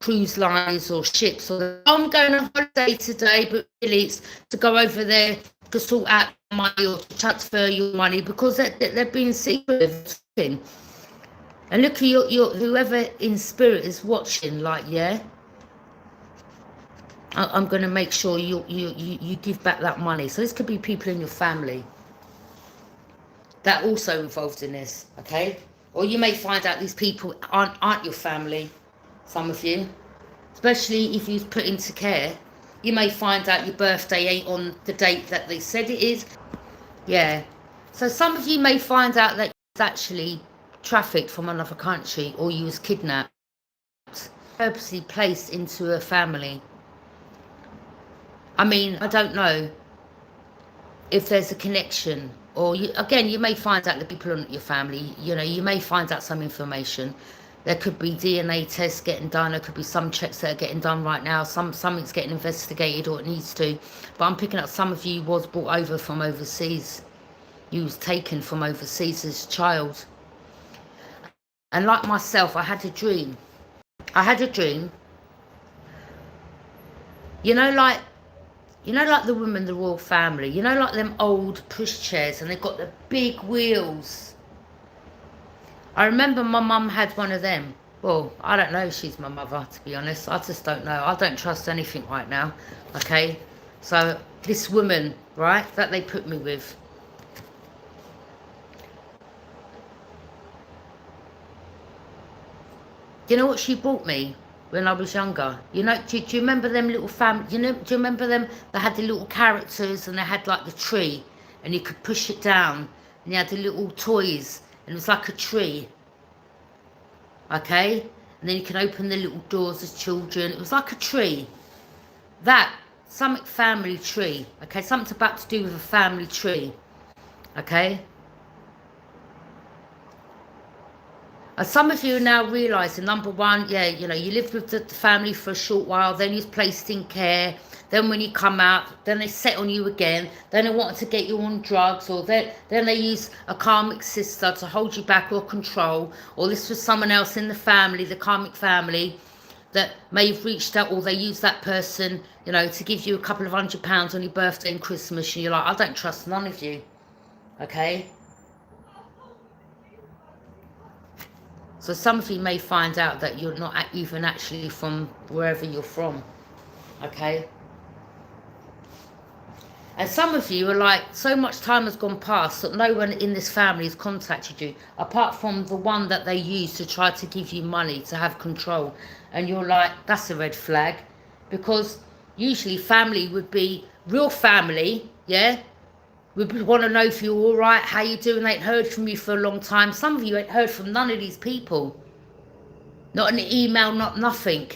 [SPEAKER 1] cruise lines or ships, or I'm going on holiday today, but really it's to go over there to sort out money or to transfer your money, because they're being secretive. And look at your whoever in spirit is watching, like, yeah, I'm going to make sure you give back that money. So this could be people in your family that are also involved in this, okay? Or you may find out these people aren't your family, some of you. Especially if you've put into care, you may find out your birthday ain't on the date that they said it is. Yeah. So some of you may find out that you was actually trafficked from another country, or you was kidnapped, purposely placed into a family. I mean, I don't know if there's a connection, or again, you may find out the people aren't your family. You know, you may find out some information. There could be DNA tests getting done. There could be some checks that are getting done right now. Something's getting investigated, or it needs to. But I'm picking up some of you was brought over from overseas. You was taken from overseas as a child. And like myself, I had a dream. I had a dream. You know, like the women, the royal family. You know, like them old pushchairs, and they've got the big wheels. I remember my mum had one of them. Well, I don't know if she's my mother, to be honest. I just don't know. I don't trust anything right now, okay? So this woman, right, that they put me with. You know what she bought me when I was younger? You know, do you remember them little family? Do you remember them? They had the little characters, and they had like the tree, and you could push it down, and you had the little toys, and it was like a tree. Okay? And then you can open the little doors as children. It was like a tree. That, something family tree. Okay? Something's about to do with a family tree. Okay? And some of you are now realising, number one, yeah, you know, you lived with the family for a short while, then you're placed in care, then when you come out, then they set on you again, then they wanted to get you on drugs, or then they use a karmic sister to hold you back or control, or this was someone else in the family, the karmic family, that may have reached out, or they use that person, you know, to give you a couple of £100 on your birthday and Christmas, and you're like, I don't trust none of you, okay? So some of you may find out that you're not even actually from wherever you're from, okay? And some of you are like, so much time has gone past that no one in this family has contacted you, apart from the one that they use to try to give you money, to have control. And you're like, that's a red flag. Because usually family would be, real family, yeah? We want to know if you're all right, how you doing. They ain't heard from you for a long time. Some of you ain't heard from none of these people. Not an email, not nothing.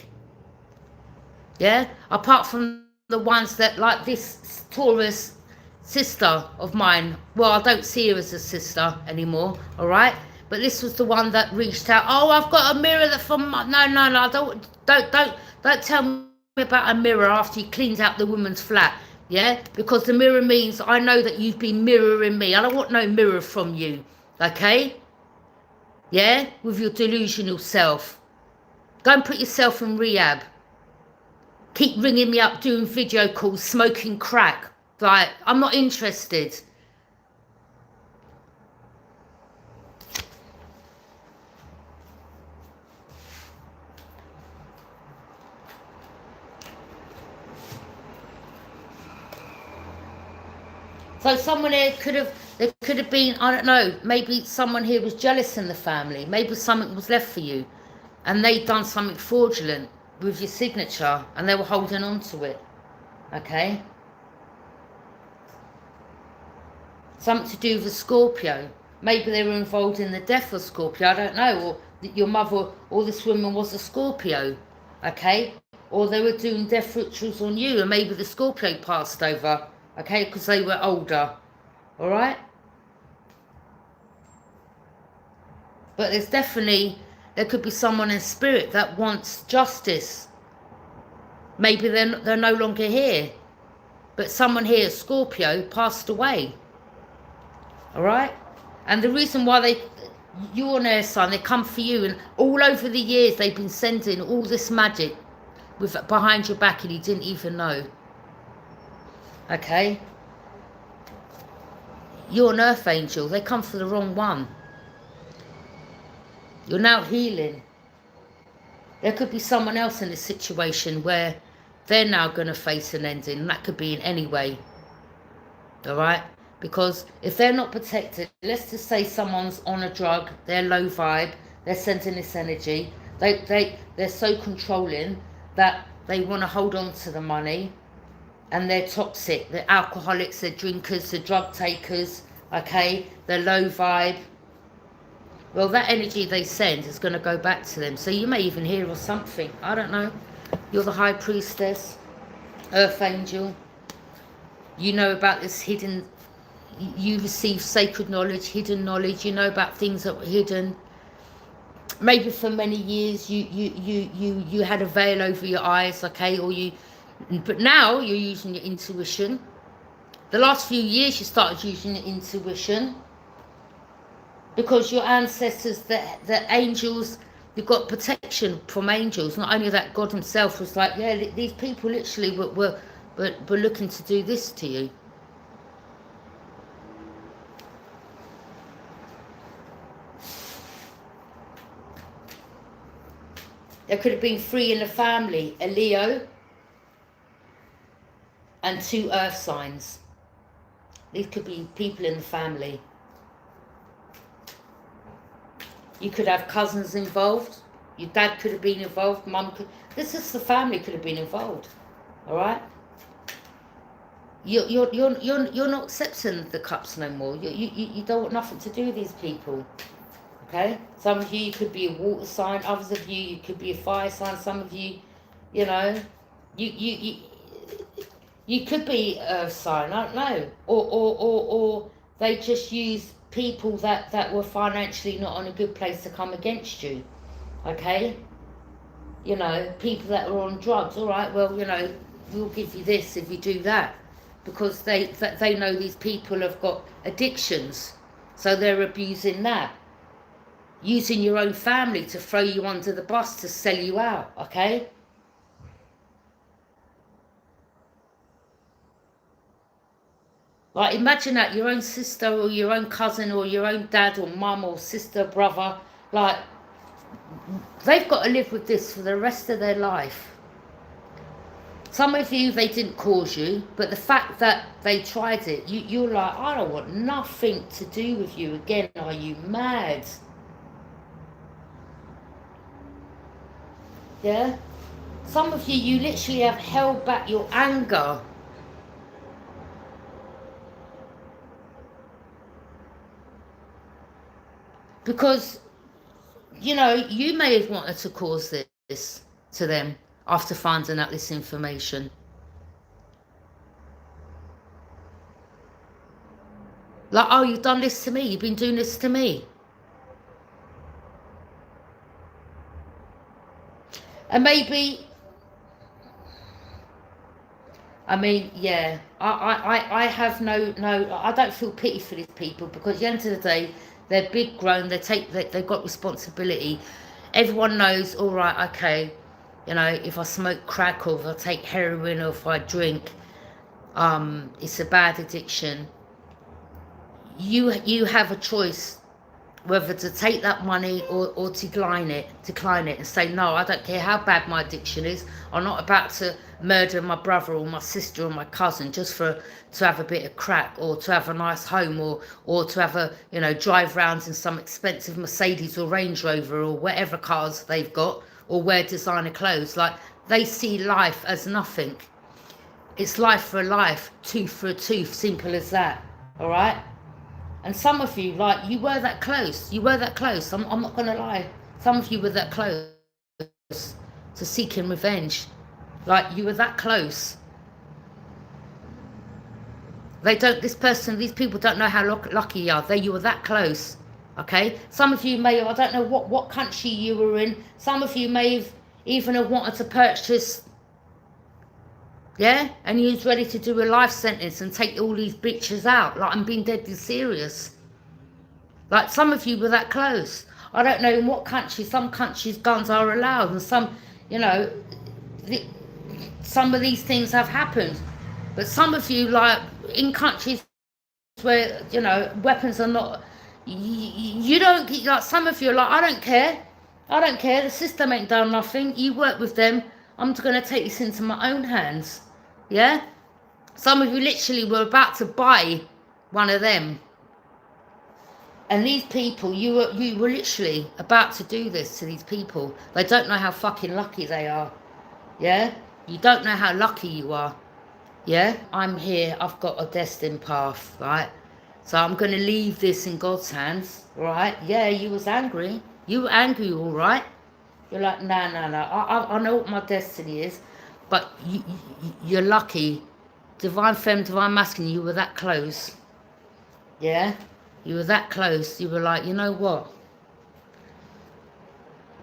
[SPEAKER 1] Yeah? Apart from the ones that, like this Taurus sister of mine. Well, I don't see her as a sister anymore, all right? But this was the one that reached out. Oh, I've got a mirror that from... No, don't tell me about a mirror after you cleaned out the woman's flat. Yeah, because the mirror means I know that you've been mirroring me. I don't want no mirror from you, okay? Yeah, with your delusional self. Go and put yourself in rehab. Keep ringing me up, doing video calls, smoking crack. Like, I'm not interested. So someone here there could have been, I don't know, maybe someone here was jealous in the family. Maybe something was left for you, and they'd done something fraudulent with your signature, and they were holding on to it, okay? Something to do with a Scorpio. Maybe they were involved in the death of Scorpio, I don't know, or your mother or this woman was a Scorpio, okay? Or they were doing death rituals on you, and maybe the Scorpio passed over, okay, because they were older, all right? But there's definitely, there could be someone in spirit that wants justice. Maybe they're no longer here. But someone here, Scorpio, passed away. All right? And the reason why you're an air sign, they come for you. And all over the years, they've been sending all this magic behind your back and you didn't even know. Okay? You're an earth angel. They come for the wrong one. You're now healing. There could be someone else in this situation where they're now going to face an ending. And that could be in any way. All right? Because if they're not protected, let's just say someone's on a drug, they're low vibe, they're sending this energy. They're so controlling that they want to hold on to the money. And they're toxic. They're alcoholics, they're drinkers, they're drug takers, okay? They're low vibe. Well, that energy they send is going to go back to them. So you may even hear or something. I don't know. You're the high priestess, earth angel. You know about this hidden, you receive sacred knowledge, hidden knowledge. You know about things that were hidden. Maybe for many years you had a veil over your eyes, okay? But now you're using your intuition. The last few years you started using your intuition because your ancestors, the angels, you've got protection from angels. Not only that, God himself was like, yeah, these people literally were looking to do this to you. There could have been 3 in the family, a Leo and 2 earth signs. These could be people in the family. You could have cousins involved. Your dad could have been involved. Mum could. This is the family could have been involved. All right. You're not accepting the cups no more. You don't want nothing to do with these people. Okay. Some of you could be a water sign. Others of you could be a fire sign. Some of you, you know, you could be a sign, I don't know. Or they just use people that were financially not on a good place to come against you. Okay? You know, people that were on drugs. All right, well, you know, we'll give you this if you do that. Because they know these people have got addictions. So they're abusing that. Using your own family to throw you under the bus to sell you out. Okay? Like, imagine that, your own sister or your own cousin or your own dad or mum or sister, brother, like, they've got to live with this for the rest of their life. Some of you, they didn't cause you, but the fact that they tried it, you're like, I don't want nothing to do with you again. Are you mad? Yeah? Some of you, you literally have held back your anger. Because, you know, you may have wanted to cause this to them after finding out this information. Like, oh, you've done this to me. You've been doing this to me. And maybe, I mean, yeah, I have no, I don't feel pity for these people because at the end of the day, they're big grown, they've got responsibility. Everyone knows, all right, okay, you know, if I smoke crack or if I take heroin or if I drink, it's a bad addiction. You have a choice whether to take that money or decline it and say, no, I don't care how bad my addiction is. I'm not about to murder my brother or my sister or my cousin just to have a bit of crack or to have a nice home or to have a, you know, drive round in some expensive Mercedes or Range Rover or whatever cars they've got or wear designer clothes. Like, they see life as nothing. It's life for a life, tooth for a tooth, simple as that. All right? And some of you, like, you were that close. You were that close. I'm not going to lie. Some of you were that close to seeking revenge. Like, you were that close. These people don't know how lucky you are. You were that close. Okay, some of you may have, I don't know what country you were in, some of you may have even have wanted to purchase, yeah, and you was ready to do a life sentence and take all these bitches out. Like, I'm being deadly serious. Like, some of you were that close. I don't know in what country. Some countries guns are allowed, and some, you know, some of these things have happened. But some of you, like, in countries where, you know, weapons are not, you don't, like, some of you are like, I don't care. I don't care. The system ain't done nothing. You work with them. I'm just going to take this into my own hands. Yeah? Some of you literally were about to buy one of them. And these people, you were literally about to do this to these people. They don't know how fucking lucky they are. Yeah? You don't know how lucky you are. Yeah? I'm here. I've got a destined path, right? So I'm going to leave this in God's hands, right? Yeah, you was angry. You were angry, all right? You're like, no. I know what my destiny is. But you're lucky. Divine femme, divine masculine, you were that close. Yeah? You were that close. You were like, you know what?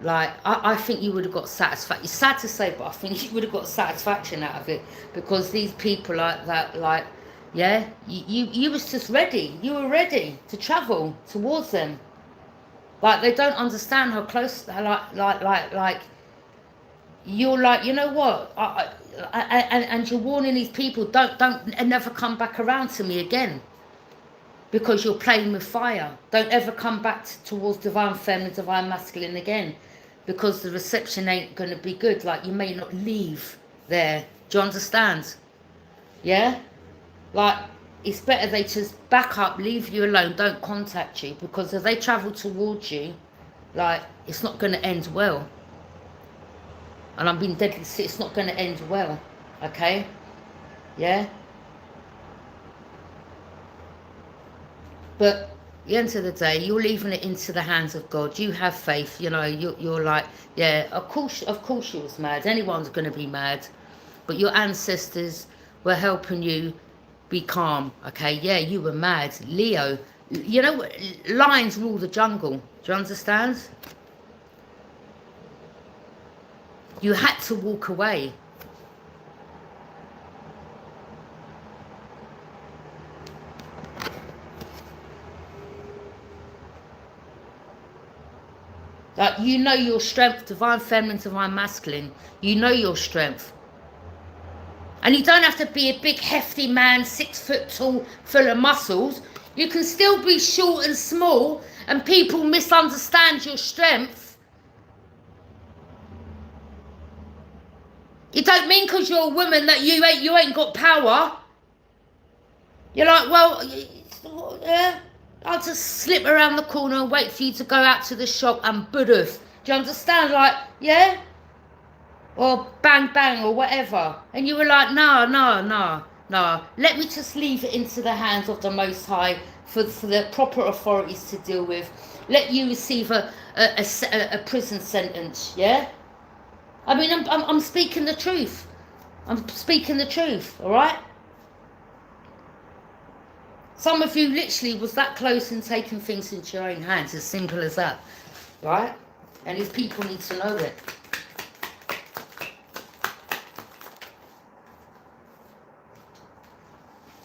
[SPEAKER 1] Like, I think you would have got satisfaction. It's sad to say, but I think you would have got satisfaction out of it. Because these people like that, like, yeah, you was just ready. You were ready to travel towards them. Like, they don't understand how close, like, you're like, you know what? And you're warning these people, don't, and never come back around to me again. Because you're playing with fire. Don't ever come back towards divine feminine, divine masculine again. Because the reception ain't going to be good. Like, you may not leave there. Do you understand? Yeah? Like, it's better they just back up, leave you alone, don't contact you. Because if they travel towards you, like, it's not going to end well. And I'm being deadly serious, it's not going to end well. Okay? Yeah? But at the end of the day, you're leaving it into the hands of God. You have faith, you know. You're like, yeah, of course you was mad. Anyone's going to be mad. But your ancestors were helping you be calm, okay? Yeah, you were mad. Leo, you know, lions rule the jungle. Do you understand? You had to walk away. Like, you know your strength, divine feminine, divine masculine. You know your strength. And you don't have to be a big hefty man, 6 foot tall, full of muscles. You can still be short and small, and people misunderstand your strength. You don't mean because you're a woman that you ain't got power. You're like, well, yeah, I'll just slip around the corner and wait for you to go out to the shop and buddha. Do you understand? Like, yeah? Or bang, bang, or whatever. And you were like, no. Let me just leave it into the hands of the Most High for the proper authorities to deal with. Let you receive a prison sentence, yeah? I mean, I'm speaking the truth. I'm speaking the truth, all right? Some of you literally was that close in taking things into your own hands, as simple as that, right? And these people need to know it.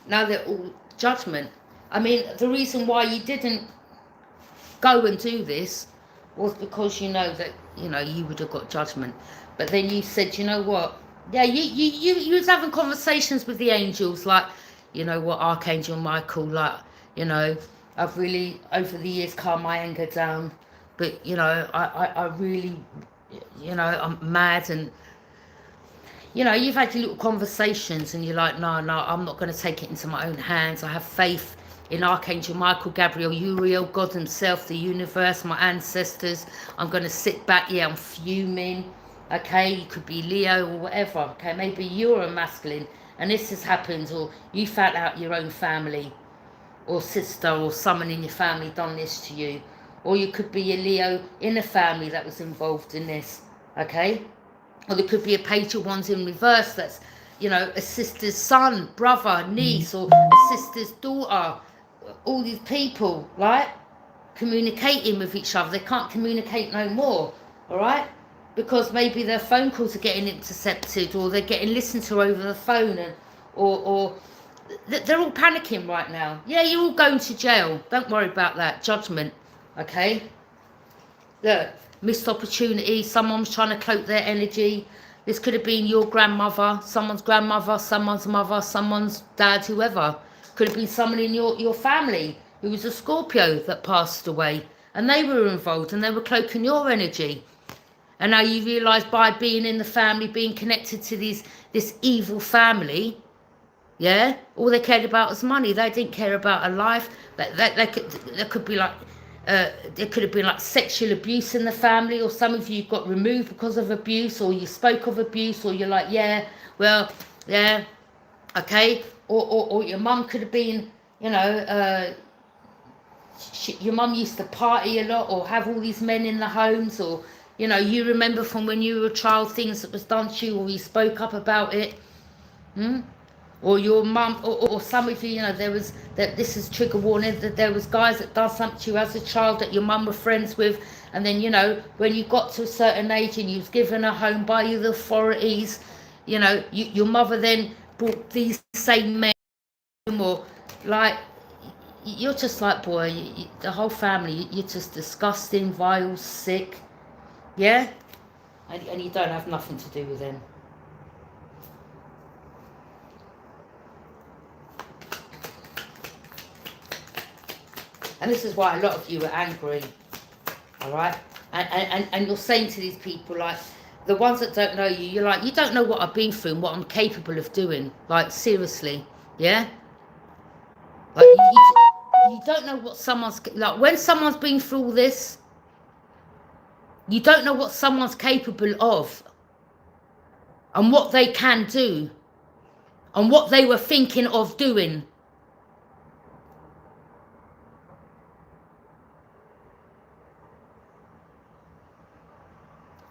[SPEAKER 1] Now they're all judgment. I mean, the reason why you didn't go and do this was because you know that, you know, you would have got judgment. But then you said, you know what? Yeah, you was having conversations with the angels, like, you know what, Archangel Michael, like, you know, I've really, over the years, calmed my anger down. But, you know, I really, you know, I'm mad. And, you know, you've had your little conversations and you're like, no, I'm not going to take it into my own hands. I have faith in Archangel Michael, Gabriel, Uriel, God himself, the universe, my ancestors. I'm going to sit back, yeah, I'm fuming. Okay, you could be Leo or whatever. Okay, maybe you're a masculine and this has happened, or you found out your own family or sister or someone in your family done this to you. Or you could be a Leo in a family that was involved in this, okay? Or there could be a page of wands in reverse that's, you know, a sister's son, brother, niece, or a sister's daughter. All these people, right? communicating with each other. They can't communicate no more, all right? Because maybe their phone calls are getting intercepted, or they're getting listened to over the phone, and or they're all panicking right now. Yeah, you're all going to jail. Don't worry about that. Judgment, okay? Look, missed opportunity. Someone's trying to cloak their energy. This could have been your grandmother, someone's grandmother, someone's mother, someone's dad, whoever. Could have been someone in your family who was a Scorpio that passed away, and they were involved and they were cloaking your energy. And now you realise, by being in the family, being connected to this evil family, yeah, all they cared about was money. They didn't care about a life. There could be like, there could have been like sexual abuse in the family, or some of you got removed because of abuse, or you spoke of abuse, or you're like, yeah, well, yeah, okay. Or your mum could have been, you know, your mum used to party a lot, or have all these men in the homes, or, you know, you remember from when you were a child things that was done to you, or you spoke up about it. Or your mum, or some of you, you know, this is trigger warning, that there was guys that done something to you as a child that your mum were friends with, and then, you know, when you got to a certain age and you was given a home by the authorities, you know, your mother then brought these same men, or like, you're just like, boy, the whole family, you're just disgusting, vile, sick, yeah? And you don't have nothing to do with them. And this is why a lot of you are angry, all right? And you're saying to these people, like, the ones that don't know you, you're like, you don't know what I've been through and what I'm capable of doing. Like, seriously, yeah? Like, you don't know what someone's, like, when someone's been through all this, you don't know what someone's capable of, and what they can do, and what they were thinking of doing.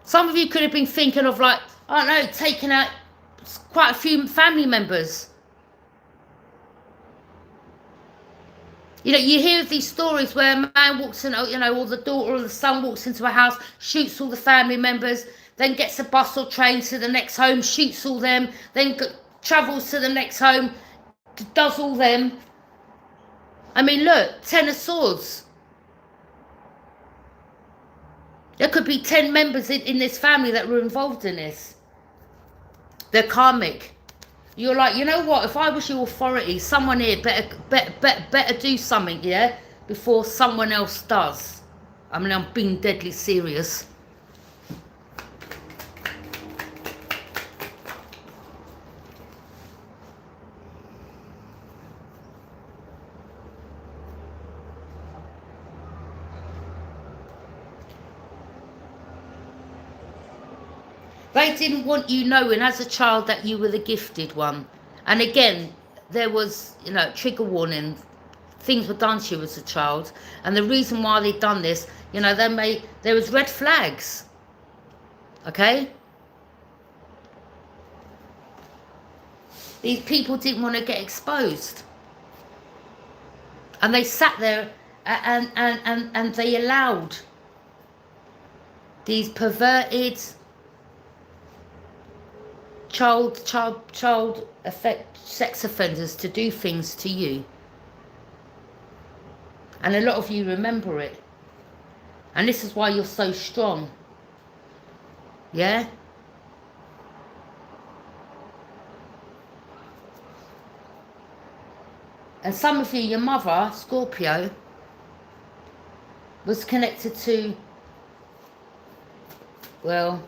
[SPEAKER 1] Some of you could have been thinking of, like, I don't know, taking out quite a few family members. You know, you hear of these stories where a man walks in, you know, or the daughter or the son walks into a house, shoots all the family members, then gets a bus or train to the next home, shoots all them, then travels to the next home, does all them. I mean, look, 10 of Swords. There could be 10 members in this family that were involved in this. They're karmic. You're like, you know what? If I was your authority, someone here better do something, yeah, before someone else does. I mean, I'm being deadly serious. They didn't want you knowing as a child that you were the gifted one. And again, there was, you know, trigger warning. Things were done to you as a child. And the reason why they'd done this, you know, there was red flags. Okay? These people didn't want to get exposed. And they sat there and they allowed these perverted child sex offenders to do things to you. And a lot of you remember it. And this is why you're so strong. Yeah? And some of you, your mother, Scorpio, was connected to, well,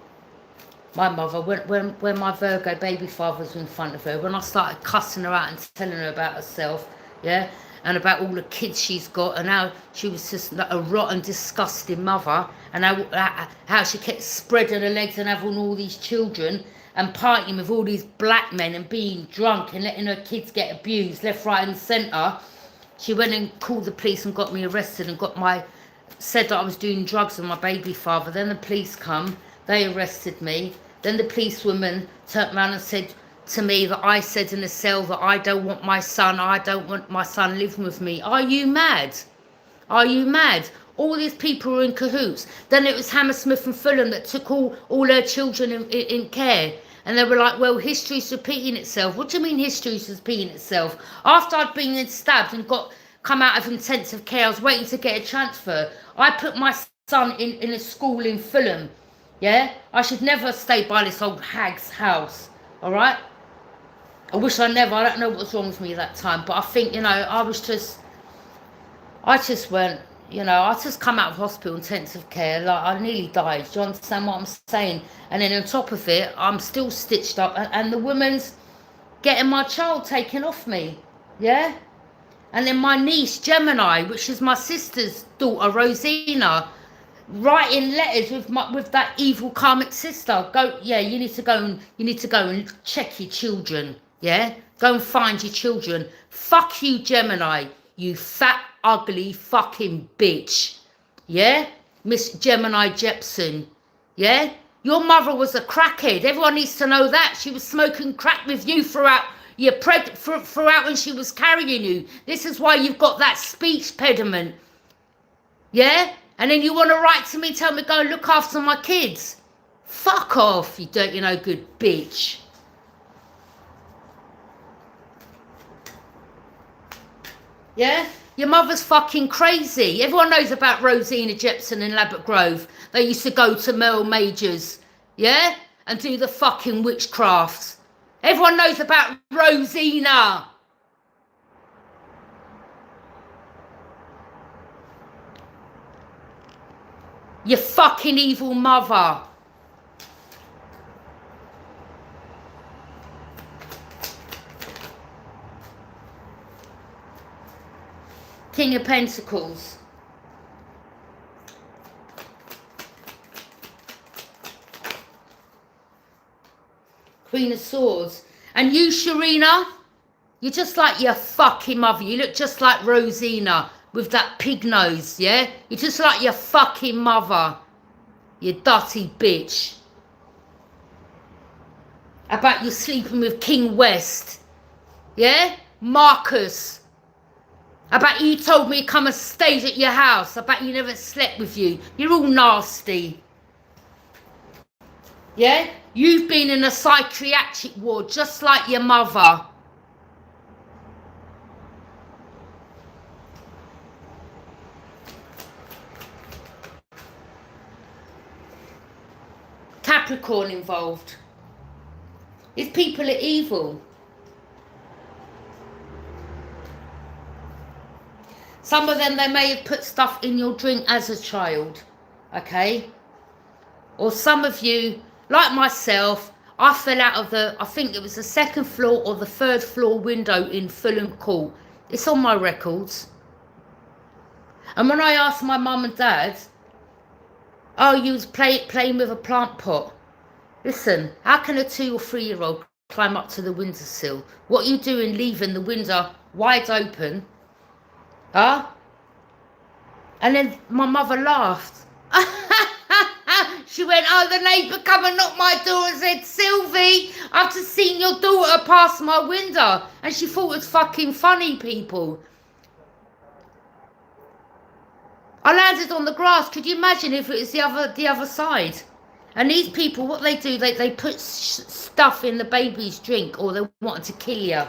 [SPEAKER 1] my mother, when my Virgo baby father was in front of her, when I started cussing her out and telling her about herself, yeah, and about all the kids she's got, and how she was just like a rotten, disgusting mother, and how she kept spreading her legs and having all these children, and partying with all these black men, and being drunk, and letting her kids get abused left, right and centre. She went and called the police and got me arrested, and said that I was doing drugs with my baby father. Then the police come, they arrested me. Then the policewoman turned around and said to me that I said in a cell that I don't want my son living with me. Are you mad? Are you mad? All these people were in cahoots. Then it was Hammersmith and Fulham that took all her children in care. And they were like, well, history's repeating itself. What do you mean history's repeating itself? After I'd been stabbed and come out of intensive care, I was waiting to get a transfer. I put my son in a school in Fulham. Yeah? I should never stay by this old hag's house. All right? I wish I don't know what was wrong with me that time. But I think, I just went, I just come out of hospital, intensive care, like I nearly died. Do you understand what I'm saying? And then on top of it, I'm still stitched up, and the woman's getting my child taken off me, yeah? And then my niece, Gemini, which is my sister's daughter, Rosina, writing letters with that evil karmic sister. You need to go and check your children, yeah? Go and find your children. Fuck you, Gemini, you fat, ugly fucking bitch. Yeah? Miss Gemini Jepson. Yeah? Your mother was a crackhead. Everyone needs to know that. She was smoking crack with you throughout when she was carrying you. This is why you've got that speech pediment. Yeah? And then you want to write to me, tell me go look after my kids. Fuck off, you dirty no good bitch. Yeah? Your mother's fucking crazy. Everyone knows about Rosina Jepson in Labatt Grove. They used to go to Merle Majors, yeah? And do the fucking witchcrafts. Everyone knows about Rosina. You fucking evil mother. King of Pentacles. Queen of Swords. And you, Sharina, you're just like your fucking mother. You look just like Rosina with that pig nose, yeah? You're just like your fucking mother. You dirty bitch. About you sleeping with King West, yeah? Marcus. I bet you told me to come and stay at your house. I bet you never slept with you. You're all nasty. Yeah? You've been in a psychiatric ward just like your mother. Capricorn involved. These people are evil. Some of them, they may have put stuff in your drink as a child, okay? Or some of you, like myself, I fell out of I think it was the second floor or the third floor window in Fulham Court. It's on my records. And when I asked my mum and dad, oh, you was playing with a plant pot. Listen, how can a 2 or 3-year-old climb up to the windowsill? What are you doing leaving the window wide open? Huh? And then my mother laughed. She went, oh, the neighbour come and knocked my door and said, Sylvie, I've just seen your daughter pass my window. And she thought it was fucking funny, people. I landed on the grass. Could you imagine if it was the other side? And these people, what they do, they put stuff in the baby's drink, or they wanted to kill you.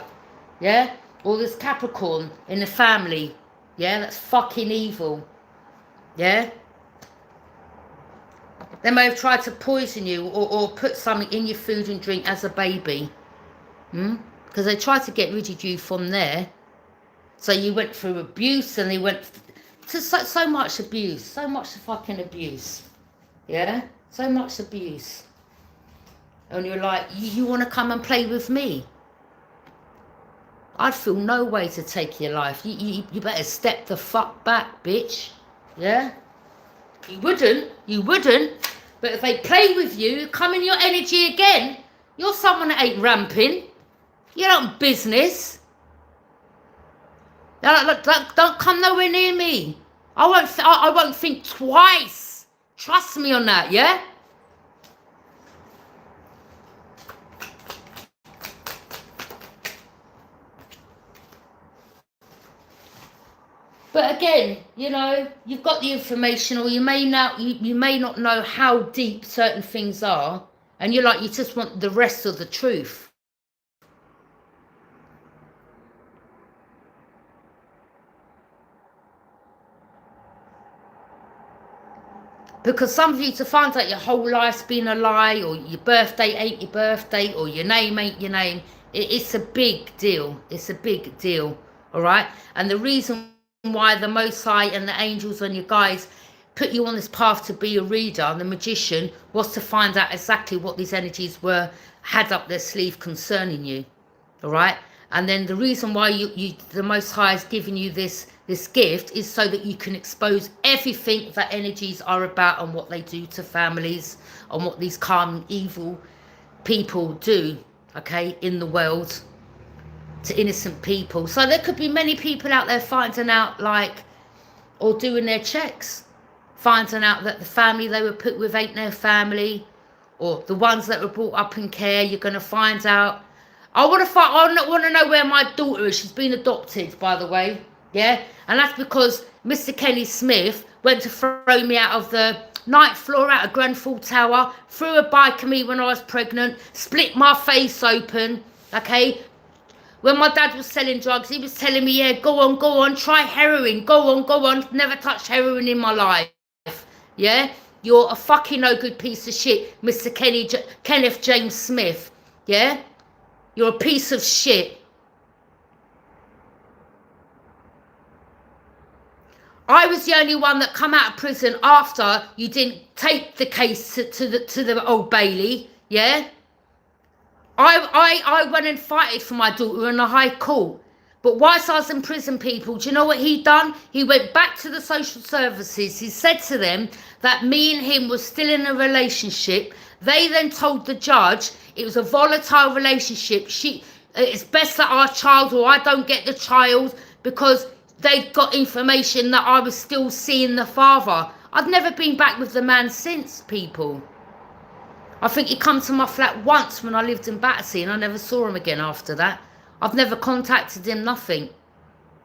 [SPEAKER 1] Yeah? Or there's Capricorn in the family. Yeah, that's fucking evil. Yeah? They may have tried to poison you or put something in your food and drink as a baby. Because they tried to get rid of you from there. So you went through abuse, and they went to so much abuse. So much fucking abuse. Yeah? So much abuse. And you're like, you want to come and play with me? I'd feel no way to take your life. You better step the fuck back, bitch. Yeah? You wouldn't. But if they play with you, come in your energy again, you're someone that ain't ramping. You don't business. Don't come nowhere near me. I won't think twice. Trust me on that, yeah? But again, you know, you've got the information, or you may not know how deep certain things are, and you're like, you just want the rest of the truth. Because some of you, to find out your whole life's been a lie, or your birthday ain't your birthday, or your name ain't your name, it's a big deal. It's a big deal, all right? And the reason why the Most High and the angels and your guides put you on this path to be a reader and the magician was to find out exactly what these energies had up their sleeve concerning you, all right? And then the reason why the Most High has given you this gift is so that you can expose everything that energies are about, and what they do to families, and what these calm, evil people do, okay, in the world to innocent people. So there could be many people out there finding out, like, or doing their checks, finding out that the family they were put with ain't their family, or the ones that were brought up in care. You're going to find out. I want to know where my daughter is. She's been adopted, by the way. Yeah, and that's because Mr. Kenny Smith went to throw me out of the 9th floor out of Grenfell Tower, threw a bike at me when I was pregnant, split my face open, okay? When my dad was selling drugs, he was telling me, yeah, go on, try heroin, go on, never touched heroin in my life, yeah? You're a fucking no good piece of shit, Mr. Kenneth James Smith, yeah? You're a piece of shit. I was the only one that come out of prison after you didn't take the case to the Old Bailey, yeah? I went and fighted for my daughter in the High Court. But whilst I was in prison, people, do you know what he done? He went back to the social services. He said to them that me and him was still in a relationship. They then told the judge it was a volatile relationship. It's best that our child, or I don't get the child, because they got information that I was still seeing the father. I've never been back with the man since, people. I think he come to my flat once when I lived in Battersea, and I never saw him again after that. I've never contacted him, nothing.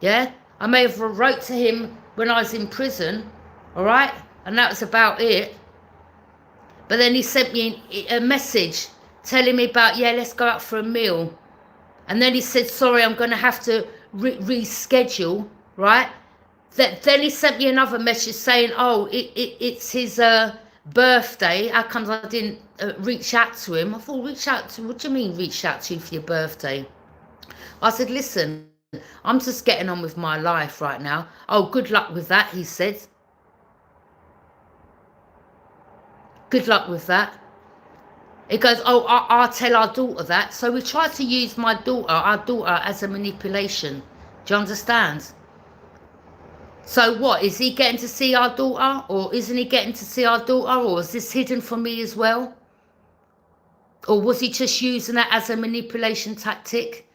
[SPEAKER 1] Yeah? I may have wrote to him when I was in prison, all right? And that was about it. But then he sent me a message telling me about, yeah, let's go out for a meal. And then he said, sorry, I'm going to have to reschedule, right? Then he sent me another message saying, oh, it's his birthday. How comes I didn't reach out to him? I thought, what do you mean reach out to you for your birthday? I said, listen, I'm just getting on with my life right now. Oh, good luck with that, he said. Good luck with that. He goes, oh, I'll tell our daughter that. So we tried to use our daughter, as a manipulation. Do you understand? So what, is he getting to see our daughter? Or isn't he getting to see our daughter? Or is this hidden from me as well? Or was he just using that as a manipulation tactic?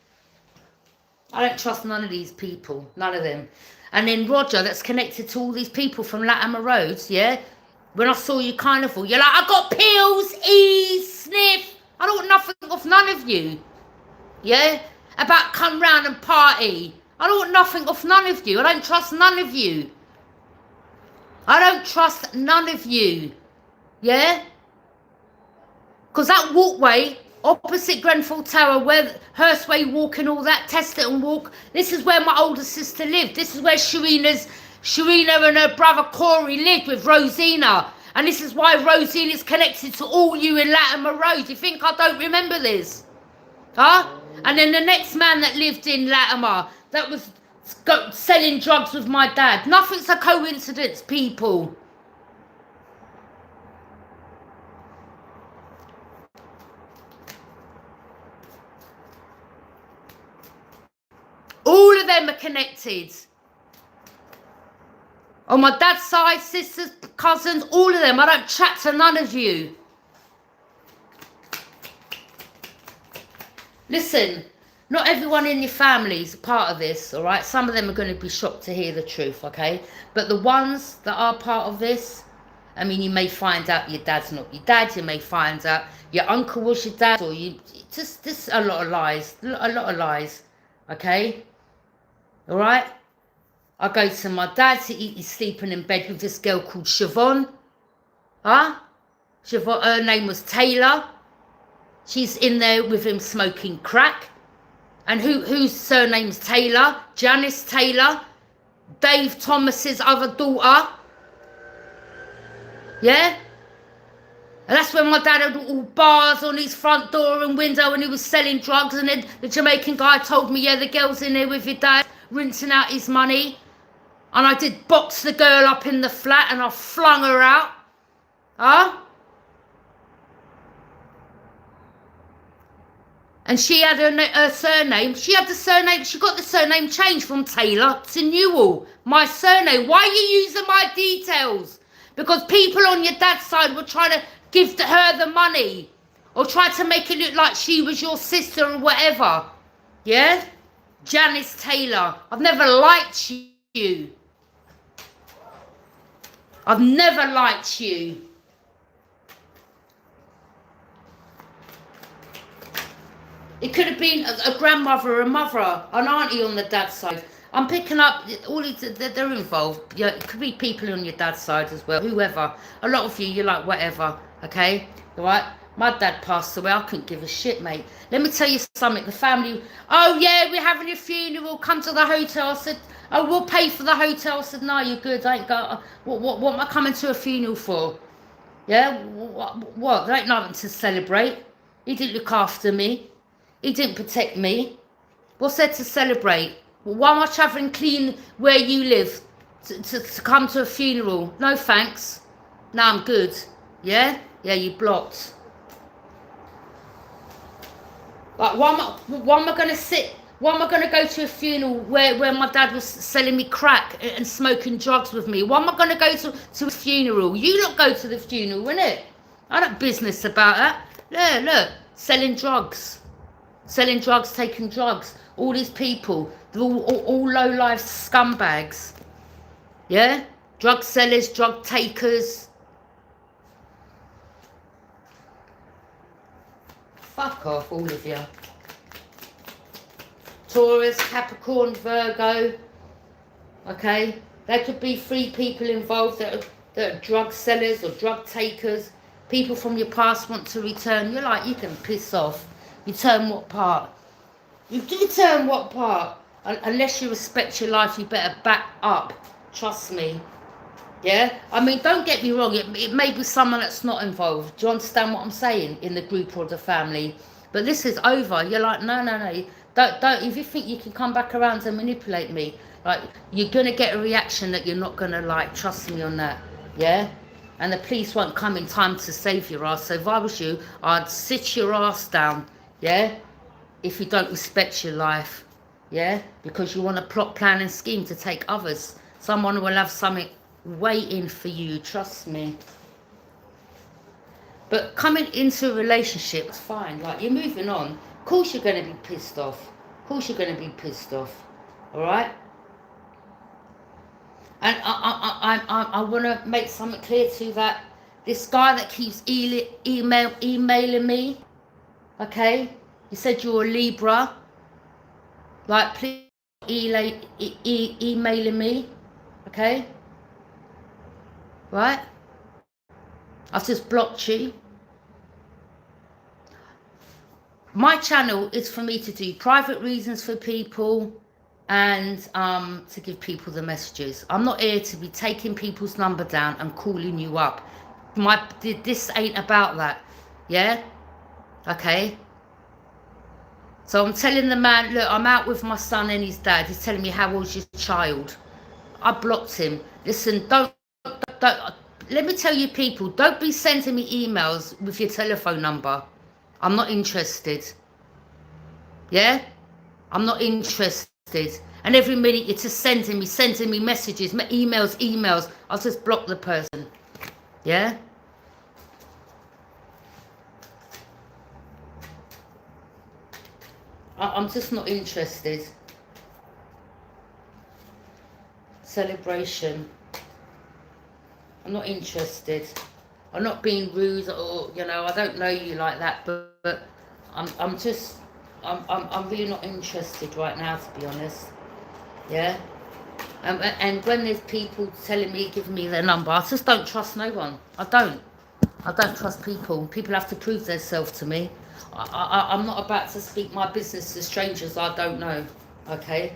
[SPEAKER 1] I don't trust none of these people. None of them. And then Roger, that's connected to all these people from Latimer Roads, yeah? When I saw you carnival, you're like, I got pills, ease, sniff. I don't want nothing off none of you. Yeah? About come round and party. I don't want nothing off none of you. I don't trust none of you. I don't trust none of you. Yeah? Because that walkway opposite Grenfell Tower, where Hurstway Walk and all that, Testerton Walk, this is where my older sister lived. This is where Sharina and her brother Corey lived with Rosina. And this is why Rosina's connected to all you in Latimer Road. You think I don't remember this? Huh? And then the next man that lived in Latimer, that was selling drugs with my dad. Nothing's a coincidence, people. All of them are connected. On my dad's side, sisters, cousins, all of them. I don't chat to none of you. Listen, not everyone in your family is a part of this, all right? Some of them are going to be shocked to hear the truth, okay? But the ones that are part of this, I mean, you may find out your dad's not your dad. You may find out your uncle was your dad, or you just a lot of lies, a lot of lies, okay? All right? I go to my dad's, he's sleeping in bed with this girl called Siobhan. Huh? Siobhan, her name was Taylor. She's in there with him smoking crack. And whose surname's Taylor? Janice Taylor. Dave Thomas's other daughter. Yeah? And that's when my dad had all bars on his front door and window and he was selling drugs. And then the Jamaican guy told me, yeah, the girl's in there with your dad, rinsing out his money. And I did box the girl up in the flat and I flung her out. Huh? And she had her surname. She had the surname. She got the surname changed from Taylor to Newell. My surname. Why are you using my details? Because people on your dad's side were trying to give her the money. Or try to make it look like she was your sister or whatever. Yeah? Janice Taylor. I've never liked you. I've never liked you. It could have been a grandmother, a mother, an auntie on the dad's side. I'm picking up all they're involved. Yeah, it could be people on your dad's side as well. Whoever. A lot of you, you're like whatever. Okay, all right. My dad passed away. I couldn't give a shit, mate. Let me tell you something. The family. Oh yeah, we're having a funeral. Come to the hotel. I said, oh, we'll pay for the hotel. I said, no, you're good. I ain't got. What am I coming to a funeral for? Yeah. What? There ain't nothing to celebrate. He didn't look after me. He didn't protect me. What's there to celebrate? Why am I travelling clean where you live to come to a funeral? No thanks. No, I'm good. Yeah? Yeah, you blocked. Like, why am I going to sit? Why am I going to go to a funeral where my dad was selling me crack and smoking drugs with me? Why am I going to go to a funeral? You lot go to the funeral, innit? I don't business about that. Yeah, look, selling drugs. Selling drugs, taking drugs. All these people, they're all low-life scumbags. Yeah? Drug sellers, drug takers. Fuck off, all of you. Taurus, Capricorn, Virgo. Okay? There could be 3 people involved that are drug sellers or drug takers. People from your past want to return. You're like, you can piss off. Return what part? You do turn what part? Unless you respect your life, you better back up. Trust me. Yeah? I mean, don't get me wrong. It may be someone that's not involved. Do you understand what I'm saying? In the group or the family. But this is over. You're like, no. Don't. If you think you can come back around and manipulate me, like, you're going to get a reaction that you're not going to like. Trust me on that. Yeah? And the police won't come in time to save your ass. So if I was you, I'd sit your ass down. Yeah? If you don't respect your life. Yeah? Because you want to plot, plan and scheme to take others. Someone will have something waiting for you. Trust me. But coming into a relationship, it's fine. Like, you're moving on. Of course you're going to be pissed off. Of course you're going to be pissed off. Alright? And I want to make something clear to you that this guy that keeps emailing me, okay? You said you're a Libra. Like, please emailing me, okay? Right? I've just blocked you. My channel is for me to do private reasons for people and to give people the messages. I'm not here to be taking people's number down and calling you up. This ain't about that. Yeah? Okay? So I'm telling the man, look, I'm out with my son and his dad. He's telling me, how old's your child? I blocked him. Listen, don't, let me tell you people, don't be sending me emails with your telephone number. I'm not interested. Yeah? I'm not interested. And every minute you're just sending me messages, emails. I'll just block the person. Yeah? I'm just not interested. Celebration. I'm not interested. I'm not being rude or, you know, I don't know you like that, but I'm really not interested right now, to be honest. Yeah? And when there's people telling me, giving me their number, I just don't trust no one. I don't. I don't trust people. People have to prove themselves to me. I'm not about to speak my business to strangers I don't know. Okay?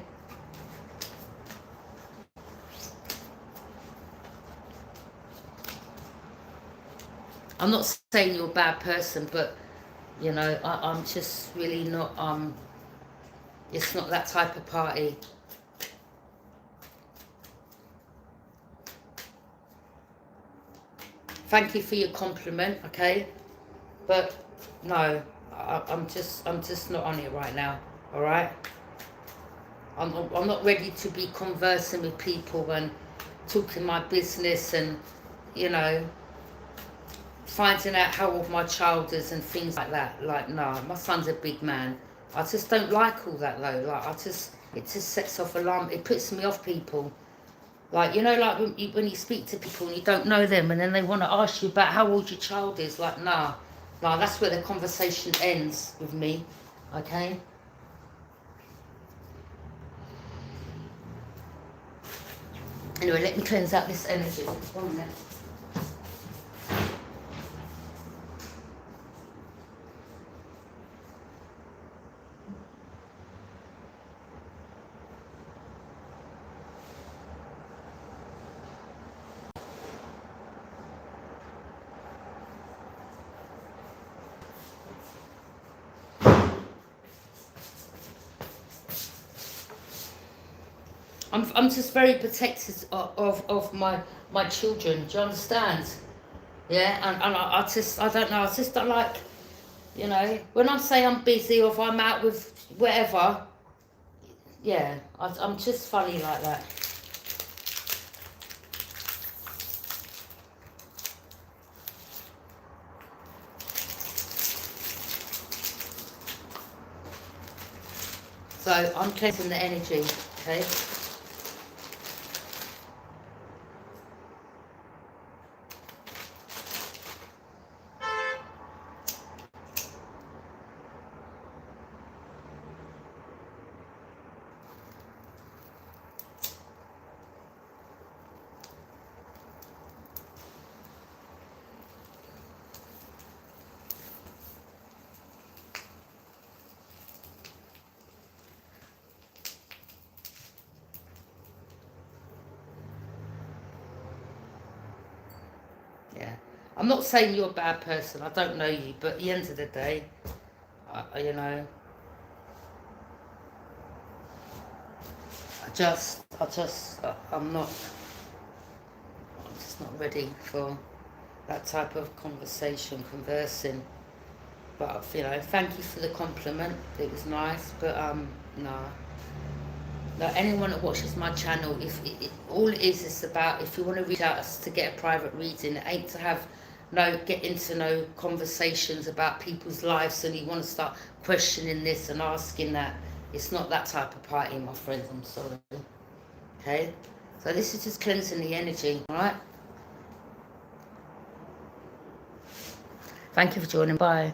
[SPEAKER 1] I'm not saying you're a bad person, but, you know, I'm just really not, it's not that type of party. Thank you for your compliment, okay? But no, I'm just not on it right now. All right? I'm not ready to be conversing with people and talking my business and, you know, finding out how old my child is and things like that. Like, no, my son's a big man. I just don't like all that though. Like, it just sets off alarm. It puts me off people. Like, you know, like when you speak to people and you don't know them and then they want to ask you about how old your child is. Like, nah, that's where the conversation ends with me, okay? Anyway, let me cleanse out this energy. 1 minute. I'm just very protective of my children. Do you understand? Yeah, and I don't know. I just don't like, you know, when I say I'm busy or if I'm out with whatever. Yeah, I'm just funny like that. So I'm cleansing the energy, okay? Yeah, I'm not saying you're a bad person. I don't know you, but at the end of the day, you know, I'm not. I'm just not ready for that type of conversing. But you know, thank you for the compliment. It was nice, but no. No, anyone that watches my channel, if all it is about, if you want to reach out to get a private reading, it ain't to have get into no conversations about people's lives and you want to start questioning this and asking that. It's not that type of party, my friends. I'm sorry. Okay, so this is just cleansing the energy. All right. Thank you for joining. Bye.